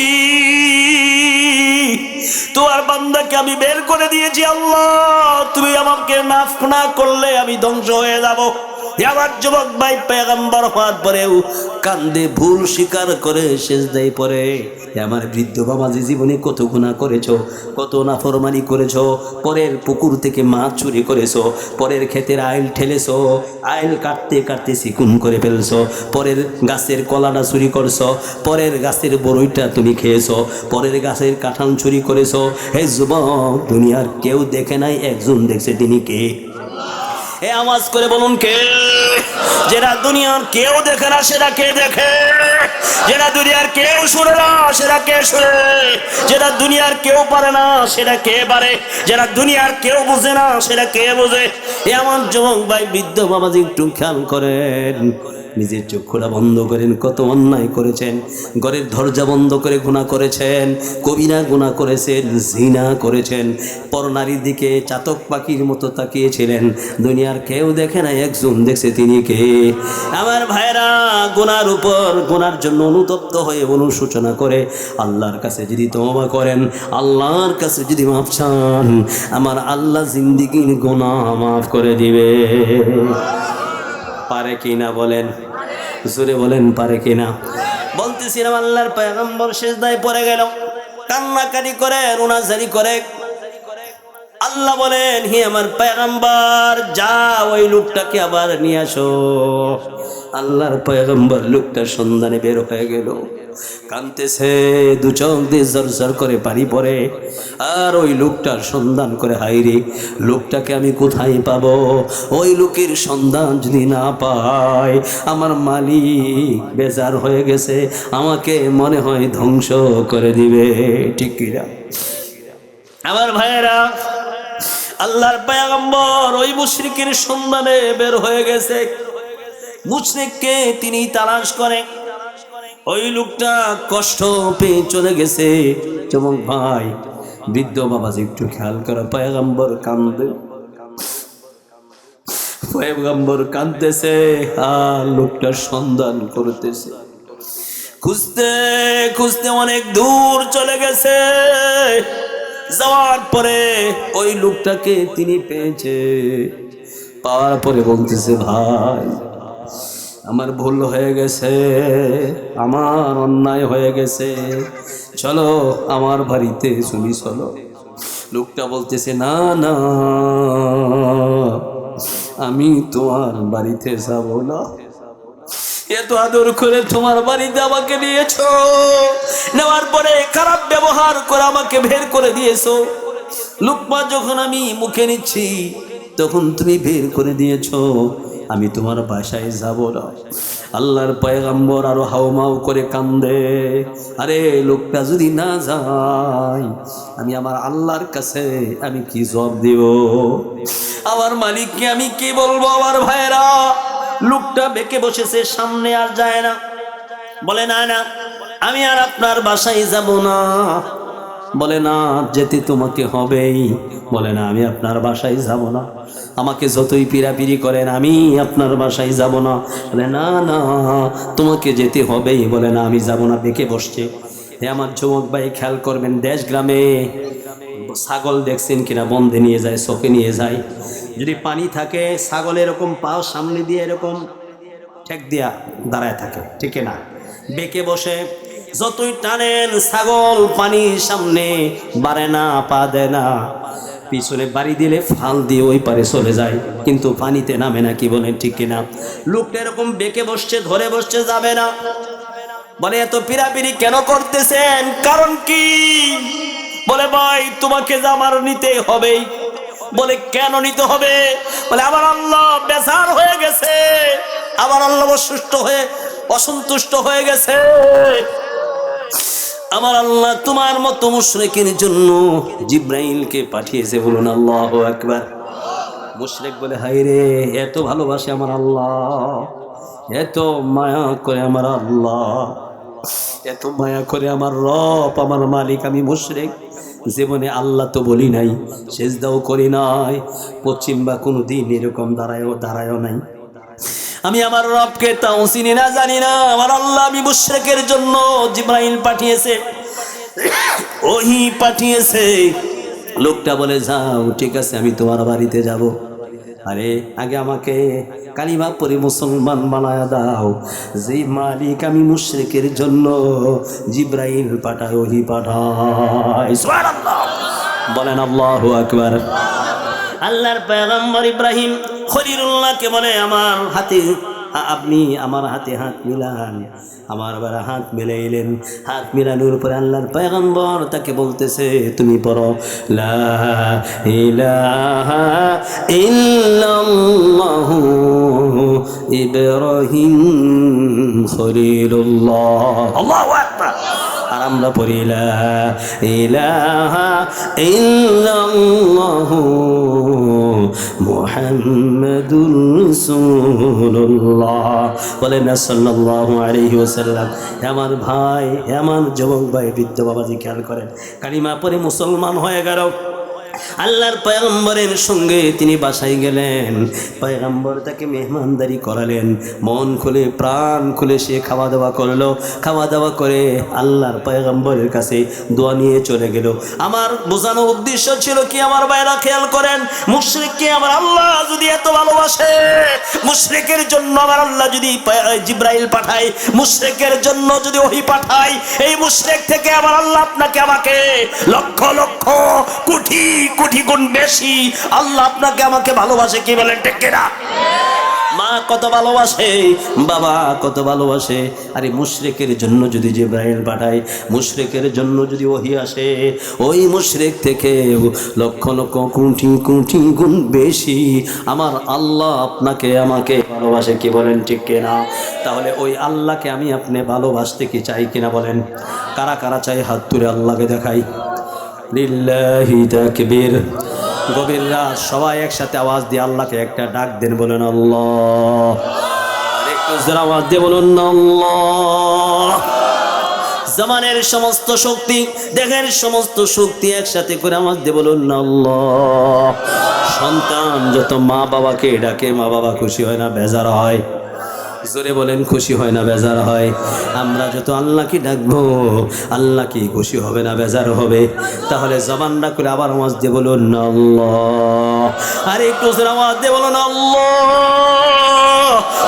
তোমার বান্দাকে আমি বের করে দিয়েছি। আল্লাহ তুমি আমাকে মাফ না করলে আমি ধ্বংস হয়ে যাব। আমার যুবক ভাই পয়গম্বর হওয়ার পরেও কান্দে, ভুল স্বীকার করে সিজদায় পড়ে। আমার বৃদ্ধ বাবা যে জীবনে কত গুনাহ করেছো, কত নাফরমানি করেছো, পরের পুকুর থেকে মাছ চুরি করেছো, পরের ক্ষেতের আইল ঠেলেছো, আইল কাটতে কাটতে চিকুন করে ফেলছো, পরের গাছের কলাটা চুরি করছো, পরের গাছের বড়ইটা তুমি খেয়েছো, পরের গাছের কাঁঠাল চুরি করেছো। হে যুবক, দুনিয়ার কেউ দেখে নাই, একজন দেখছে, তিনি কে? এ আওয়াজ করে বলুন কে? যেটা দুনিয়ার কেউ দেখে না সেটা কে দেখে? যেটা দুনিয়ার কেউ শুনে না সেটা কে শুনে? যেটা দুনিয়ার কেউ পারে না সেটা কে পারে? যেটা দুনিয়ার কেউ বুঝে না সেটা কে বুঝে? এমন যুবক ভাই, বৃদ্ধ বাবাজি একটু খেয়াল করেন, নিজের চক্ষুটা বন্ধ করেন। কত অন্যায় করেছেন, ঘরের দরজা বন্ধ করে গুনাহ করেছেন, কবিরা গুনাহ করেছেন, জিনা করেছেন, পরনারীর দিকে চাতক পাখির মতো তাকিয়েছিলেন। দুনিয়ার কেউ দেখে না, একজন দেখছে, তিনি কে? আমার ভাইরা, গুনার উপর গুনার জন্য অনুতপ্ত হয়ে অনুশোচনা করে আল্লাহর কাছে যদি তওবা করেন, আল্লাহর কাছে যদি মাফ চান, আমার আল্লাহ জিন্দেগির গুনাহ মাফ করে দিবে। পারে কিনা বলেন? জোরে বলেন, পারে কিনা? বলতেছিলাম, আল্লাহর পয়গম্বর সিজদায় পড়ে গেল, কান্নাকাটি করে, রোনাজারি করে। আল্লাহ বলেন হে আমার পয়গম্বর, যা ওই লোকটাকে আবার নিয়ে আসো। আল্লাহর পয়গম্বর লোকটার সন্ধানে বের হয়ে গেল, কাঁদতেছে, 2 চোখ দিয়ে ঝরঝর করে পানি পড়ে। আর ওই লোকটার সন্ধান করে, হায়রে লোকটাকে আমি কোথায় পাবো? ওই লোকের সন্ধান যদি না পাই, আমার মালিক বেজার হয়ে গেছে, আমাকে মনে হয় ধ্বংস করে দিবে। ঠিক কিনা? আমার ভাইয়েরা, আল্লাহর পয়গম্বর ওই মুশরিকের সন্ধানে বের হয়ে গেছে। মুশরিককে তিনি তালাশ করে, ওই লোকটা কষ্ট পেয়ে চলে গেছে। যেমন ভাই, বৃদ্ধ বাবাজি একটু খেয়াল করো, পয়গম্বর কান্দে, পয়গম্বর কাঁদতেছে, আর লোকটার সন্ধান করতেছে। খুঁজতে খুঁজতে অনেক দূর চলে গেছে। যাওয়ার পরে ওই লোকটাকে তিনি পেয়েছে। পাওয়ার পরে বলতেছে, ভাই আমার ভুল হয়ে গেছে, আমার অন্যায় হয়ে গেছে, চলো আমার বাড়িতে শুনি চলো। লোকটা বলতেছে, না না, আমি তোমার বাড়িতে যাব না। এত আদর করে তোমার বাড়িতে আমাকে নিয়েছো, নেওয়ার পরে খারাপ ব্যবহার করে আমাকে বের করে দিয়েছো। লুকমা যখন আমি মুখে নিচ্ছি তখন তুমি বের করে দিয়েছো, আমি তোমার বাসায় যাব না। আল্লাহর পয়গম্বর আরো হাউমাউ করে কান্দে। আরে লোকটা যদি না যায়, আমি আমার আল্লাহর কাছে আমি কি জবাব দিব? আমার মালিককে আমি কি বলবো? আমার ভাইরা, লোকটা বেঁকে বসেছে, সামনে আর যায় না। বলে, না না, আমি আর আপনার বাসায় যাব না। বলে, না, যেতে তোমাকে হবেই। বলে, না, আমি আপনার বাসায় যাব না, আমাকে যতই পিড়াপিড়ি করেন আমি আপনার বাসায় যাব না। বলে, না না, তোমাকে যেতে হবেই। বলে, না, আমি যাব না। বেঁকে বসছে। আমার যুবক ভাই খেয়াল করবেন, দেশ গ্রামে ছাগল দেখছেন কিনা, বন্ধে নিয়ে যায়, চোখে নিয়ে যায়। যদি পানি থাকে, ছাগল এরকম পাও সামনে দিয়ে এরকম ঠেক দিয়া দাঁড়ায় থাকে, ঠিক না? বেঁকে বসে, যতই টানেন ছাগল পানির সামনে বাড়ে না, পা দেয় না। পিছনে বাড়ি দিলে ফাল দিয়ে ওই পারে চলে যায়, কিন্তু পানিতে নামে না। কি বলেন, ঠিক কিনা? লোকটা এরকম বেঁকে বসছে, ধরে বসছে, যাবে না। বলে, এত পিড়াপিড়ি কেন করতেছেন, কারণ কি? বলে, ভাই তোমাকে যে আমার নিতে হবেই। বলে, কেন নিতে হবে? বলে, আমার আল্লাহ বেজার হয়ে গেছে, আমার আল্লাহ অসন্তুষ্ট হয়ে গেছে। আমার আল্লাহ তোমার মতো মুশরিকের জন্য জিব্রাইলকে পাঠিয়েছে। বলুন আল্লাহু আকবার। মুশরিক বলে, হায় রে, এত ভালোবাসে আমার আল্লাহ, এত মায়া করে আমার আল্লাহ, এত মায়া করে আমার রব, আমার মালিক। আমি মুশরিক, জীবনে আল্লাহ তো বলি নাই, সেজদাও করি নাই, পশ্চিম বা কোনো দিন এরকম দাঁড়ায়ও নাই। আমি আমার রবকে তাও চিনি না, জানি না। আমার আল্লাহ আমি মুশরিকের জন্য জিব্রাইল পাঠিয়েছে, ওহী পাঠিয়েছে। লোকটা বলে, যাও, ঠিক আছে, আমি তোমার বাড়িতে যাব। আরে আগে আমাকে কালিমা পড়ে মুসলমান বানায়া দাও। যে মালিক আমি মুশরিকের জন্য জিব্রাইল পাঠায়, ওহী পাঠায়। সুবহানাল্লাহ, বলেন আল্লাহু আকবার। আল্লাহর পয়গম্বর ইব্রাহিম খলিলুল্লাহকে বলে, আমার হাতে আপনি আমার হাতে হাত মিলান। আমার বারা হাত মিলাইলেন। হাত মিলানোর পরে আল্লাহর পয়গম্বর তাকে বলতেছে, তুমি পড়ো, লা ইলাহা ইল্লাল্লাহু ইব্রাহিম খলিলুল্লাহ। আল্লাহু আকবার। আর আমরা পড়ি, লা ইলাহা ইল্লাল্লাহু মুহাম্মাদুর রাসূলুল্লাহ। বলেন না সাল্লাল্লাহু আলাইহি ওয়াসাল্লাম। আমার ভাই, আমার যুবক ভাই, বৃদ্ধ বাবাজি, খেয়াল করেন, কালিমা পড়ে মুসলমান হয়ে গেল। আল্লাহর পয়গম্বরের সঙ্গে তিনি বাসায় গেলেন। পয়গম্বর তাকে মেহমানদারি করালেন, মন খুলে প্রাণ খুলে সে খাওয়া দাওয়া করলো। খাওয়া দাওয়া করে আল্লাহর পয়গম্বরের কাছে দোয়া নিয়ে চলে গেল। আমার বোঝানোর উদ্দেশ্য ছিল কি, আমার ভাইরা খেয়াল করেন, মুশরিককে আমার আল্লাহ যদি এত ভালোবাসে, মুশরিকের জন্য আমার আল্লাহ যদি জিব্রাইল পাঠায়, মুশরিকের জন্য যদি ওহী পাঠায়, এই মুশরিক থেকে আমার আল্লাহ আপনাকে আমাকে লক্ষ লক্ষ কোটি কোটি গুণ বেশি আল্লাহ আপনাকে আমাকে ভালোবাসে। কি বলেন, ঠিক কিনা? মা কত ভালোবাসে, বাবা কত ভালোবাসে। আরে মুশরিকের জন্য যদি জিব্রাইল পাঠায়, মুশরিকের জন্য যদি ওহী আসে, ওই মুশরিক থেকে লক্ষ লক্ষ কোটি কোটি গুণ বেশি আমার আল্লাহ আপনাকে আমাকে ভালোবাসে। কি বলেন, ঠিক কিনা? তাহলে ওই আল্লাহকে আমি আপনি ভালোবাসতে কি চাই কিনা বলেন? কারা কারা চাই হাত তুলে আল্লাহকে দেখাই। লিল্লাহি তাকবীর। গভীর রাত সবাই একসাথে আওয়াজ দিয়ে আল্লাহকে একটা ডাক দেন, বলেন আল্লাহ। আরেকটু জোরে আওয়াজ দিয়ে বলুন আল্লাহ। জামানের সমস্ত শক্তি, দেহের সমস্ত শক্তি একসাথে করে আওয়াজ দিয়ে বলুন আল্লাহ। সন্তান যত মা বাবাকে ডাকে, মা বাবা খুশি হয় না, বেজার হয়? জোরে বলেন খুশি হয় না বেজার হয়? আমরা যত আল্লাহকে ডাকবো আল্লাহ কি খুশি হবে না বেজার হবে? তাহলে জবানটা করে আবার আওয়াজ দিয়ে বলুন আল্লাহ, আর একটু জোরে আওয়াজ দিয়ে বলুন আল্লাহ।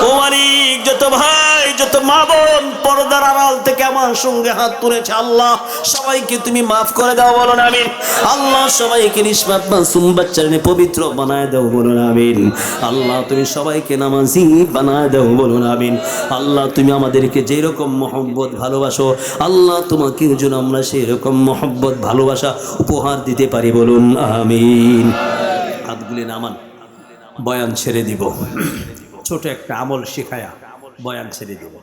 ও মালিক, যত ভাই যত মা বোন পর্দার আড়াল থেকে আমার সঙ্গে হাত তুলেছে আল্লাহ সবাইকে তুমি মাফ করে দাও বলুন আমিন। আল্লাহ সবাইকে নিষ্পাপ মাসুম বাচ্চার পবিত্র বানায় দাও বলুন আমিন। আল্লাহ তুমি সবাইকে নামাজি বানায় দাও বলুন আমিন। আল্লাহ তুমি আমাদেরকে যেরকম মহব্বত ভালোবাসো আল্লাহ তোমাকে যেন আমরা সেই রকম মহব্বত ভালোবাসা উপহার দিতে পারি বলুন আমিন। হাতগুলি নামান, বয়ান ছেড়ে দিব। ছোট একটা আমল শিখায়া বয়ান ছেড়ে দিব।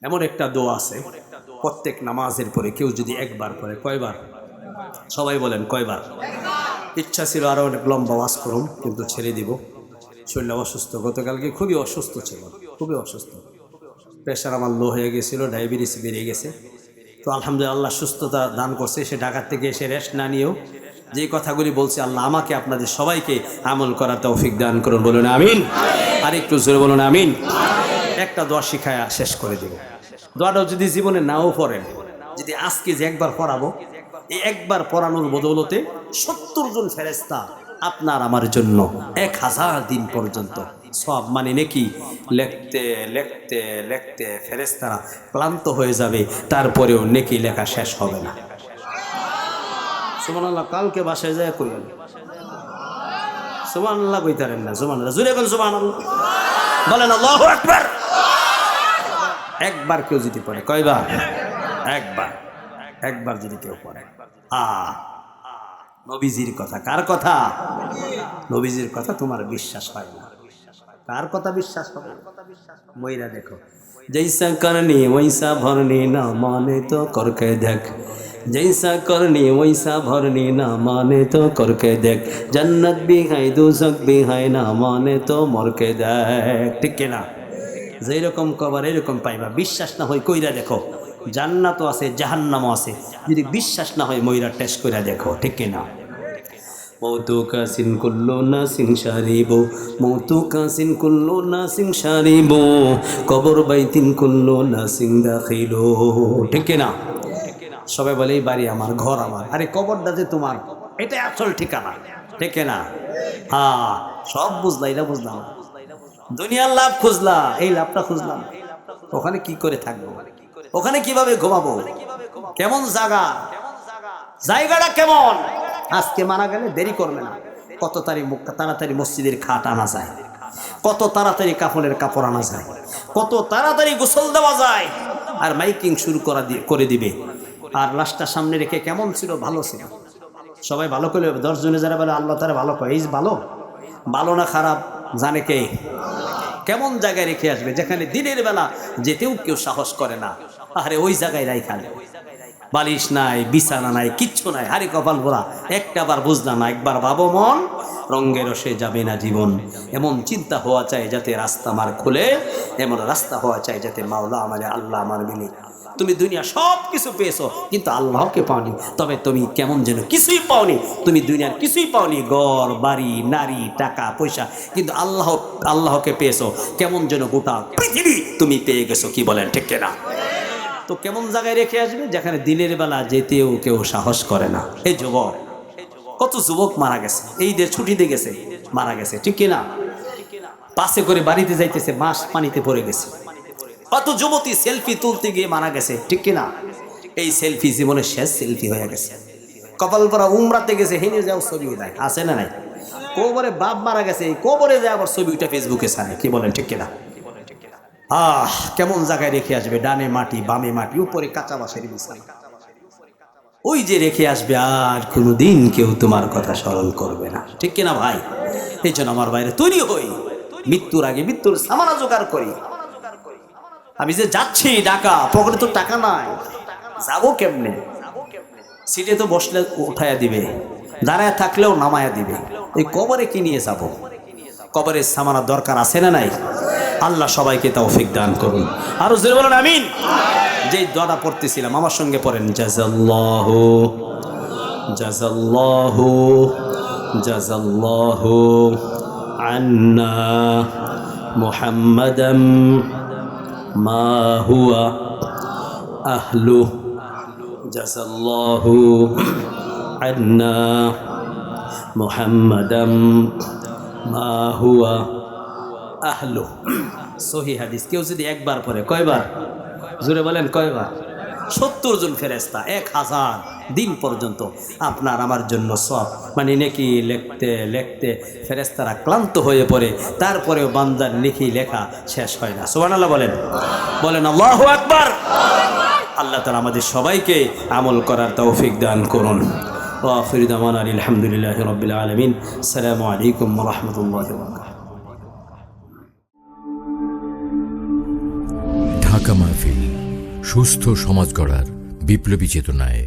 এমন একটা দোয়া আছে প্রত্যেক নামাজের পরে কেউ যদি একবার পড়ে, কয়বার? সবাই বলেন কয়বার? ইচ্ছা ছিল আরো অনেক লম্বা ওয়াজ করুন, কিন্তু ছেড়ে দিব। শরীর অসুস্থ, গতকালকে খুবই অসুস্থ ছিল, খুবই অসুস্থ। প্রেশার আমার লো হয়ে গেছিল, ডায়াবেটিস বেড়ে গেছে। তো আলহামদুলিল্লাহ সুস্থতা দান করছে। সে ঢাকার থেকে এসে রেস্ট না নিয়েও যে কথাগুলি বলছে আল্লাহ আমাকে আপনাদের সবাইকে আমল করার তৌফিক দান করুন বলুন আমিন। আর একটু জোরে বলুন আমিন। একটা দোয়া শিখায়া শেষ করে দেব। দোয়াটাও যদি জীবনে নাও পড়েন, যদি আজকে যে একবার পড়াবো, এই একবার পড়ানোর বদৌলতে 70 জন ফেরেশতা আপনার আমার জন্য 1000 দিন পর্যন্ত সব মানে নেকি লিখতে লিখতে লিখতে ফেরেশতারা ক্লান্ত হয়ে যাবে, তারপরেও নেকি লেখা শেষ হবে না। সুবহানাল্লাহ। কালকে বাসায় যায় কইলেন সুবহানাল্লাহ, কইতারেন না সুবহানাল্লাহ, জোরে বলেন সুবহানাল্লাহ, বলেন আল্লাহু আকবার। একবার কেউ যদি পড়ে, কয়বার? একবার। একবার যদি কেউ পড়ে, নবীজির কথা। কার কথা? নবীজির কথা। তোমার বিশ্বাস হয় না, কার কথা বিশ্বাস হবে? মইরা দেখো। जैसा करनी वैसा भरनी ना माने तो करके देख, जैसा करनी वैसा भरनी ना माने तो करके देख, जन्नत भी है दोजख भी है ना माने तो मर के देख। ठीक है ना? যেরকম কবর এরকম পাইবা। বিশ্বাস না হয় কইরা দেখো, জান্নাতও আছে জাহান্নামও আছে। যদি বিশ্বাস না হয় মইরা টেস্ট কইরা দেখো। ঠিক কি না? মৌতু কাসিন কুল্লু নাসিন শারিবু, মৌতু কাসিন কুল্লু নাসিন শারিবু, কবর বাইতিন কুল্লু নাসিন দাখিলু। ঠিক কি না? সবাই বলে এই বাড়ি আমার, ঘর আমার। আরে কবরটা যে তোমার, এটাই আসল ঠিকানা। ঠিক না? হ্যাঁ, সব বুঝলা, এটা বুঝলাম। দুনিয়ার লাভ খুঁজলা, এই লাভটা খুঁজলাম। ওখানে কি করে থাকবো? ওখানে কিভাবে ঘুমাবো? কেমন জায়গা? জায়গাটা কেমন? আজকে মারা গেলে দেরি করবে না। কত তাড়াতাড়ি মসজিদের খাট আনা যায়, কত তাড়াতাড়ি কাফনের কাপড় আনা যায়, কত তাড়াতাড়ি গোসল দেওয়া যায়, আর মাইকিং শুরু করে দিবে। আর লাশটা সামনে রেখে কেমন ছিল? ভালো ছিল। সবাই ভালো করে 10 জনে যারা বলে আল্লাহ তাআলা ভালো করে, এই ভালো, ভালো না খারাপ জানে কে? কেমন জায়গায় রেখে আসবে যেখানে দিনের বেলা যেতেও কেউ সাহস করে না। আরে ওই জায়গায় রাইখাল, বালিশ নাই, বিছানা নাই, কিচ্ছু নাই, হারি কপাল ভরা। একটা বার বুঝলাম না, একবার ভাবো মন, রঙে রসে যাবে না জীবন। এমন চিন্তা হওয়া চাই যাতে রাস্তা আমার খুলে, এমন রাস্তা হওয়া চাই যাতে মাওলা আমার আল্লাহ আমার মিলে। তুমি দুনিয়া সব কিছু পেয়েছো কিন্তু আল্লাহকে পাওনি। তবে তুমি কেমন যেন কিছুই পাওনি। তুমি দুনিয়ার কিছুই পাওনি, ঘর বাড়ি নারী টাকা পয়সা, কিন্তু আল্লাহকে পেয়েছো। কেমন যেন গোটা পৃথিবী তুমি পেয়ে গেছো। কি বলেন ঠিক কিনা? তো কেমন জায়গায় রেখে আসবে যেখানে দিনের বেলা যেতেও কেউ সাহস করে না। এই যুবক, কত যুবক মারা গেছে, এই যে ছুটিতে গেছে মারা গেছে। ঠিক কিনা? পাশে করে বাড়িতে যাইতেছে, মাস পানিতে পড়ে গেছে। কত যুবতী সেলফি তুলতে গিয়ে মারা গেছে। ঠিক কিনা? এই সেলফি জীবনের শেষ সেলফি হয়ে গেছে। কপাল পরা উমরাতে গেছে, হেনে যাও ছবি দেয়, আছে না নাই? কবরে বাপ মারা গেছে, কবরে যায় আবার ছবি উঠে ফেসবুকে ছাড়ে। কি বলেন ঠিক কিনা? কেমন জায়গায় রেখে আসবে? ডানে মাটি বামে মাটি, উপরে কাঁচা বাঁশের বিছানা। ওই যে রেখে আসবে, আর কোনোদিন কেউ তোমার কথা স্মরণ করবে না। ঠিক কিনা ভাই? এই জন্য আমার বাইরে তৈরি হই, মৃত্যুর আগে মৃত্যুর সামানা জোগাড় করি। আমি যে যাচ্ছি ঢাকা, পকেটে তো টাকা নাই, যাবো কেমনে? সিটে তো বসলে উঠাইয়া দিবে, দাঁড়ায় থাকলেও নামায়া দিবে। ওই কবরে কি নিয়ে যাব? কবরের সামানা দরকার আছে না নাই? আল্লাহ সবাইকে তৌফিক দান করুন। আরো জোরে বলেন আমিন। যে দোয়াটা পড়তেছিলাম আমার সঙ্গে পড়েন, জাযাল্লাহু জাযাল্লাহু জাযাল্লাহু আন্না মুহাম্মাদাম মা হুয়া আহলু জাযাল্লাহু আন্না মুহাম্মাদাম মা হুয়া আহলু। সহিহ হাদিস। কেউ যদি একবার পড়ে, কয়বার? জোরে বলেন, কয়বার? 70 জন ফেরেশতা 1000 দিন পর্যন্ত আপনার আমার জন্য সব মানে নেকি লিখতে লিখতে ফেরেশতারা ক্লান্ত হয়ে পড়ে, তারপরেও বান্দার নেকি লেখা শেষ হয় না। সুবহানাল্লাহ বলেন, বলেন আল্লাহু আকবার। আল্লাহ তাআলা আমাদের সবাইকে আমল করার তৌফিক দান করুন। ওয়া আখিরু দাওয়ানা আলহামদুলিল্লাহি রাব্বিল আলামিন। আসসালামু আলাইকুম ওয়া রাহমাতুল্লাহি ওয়া বারাকাতুহু। ঢাকা মাহফিল সুস্থ সমাজ গড়ার বিপ্লবী চেতনায়।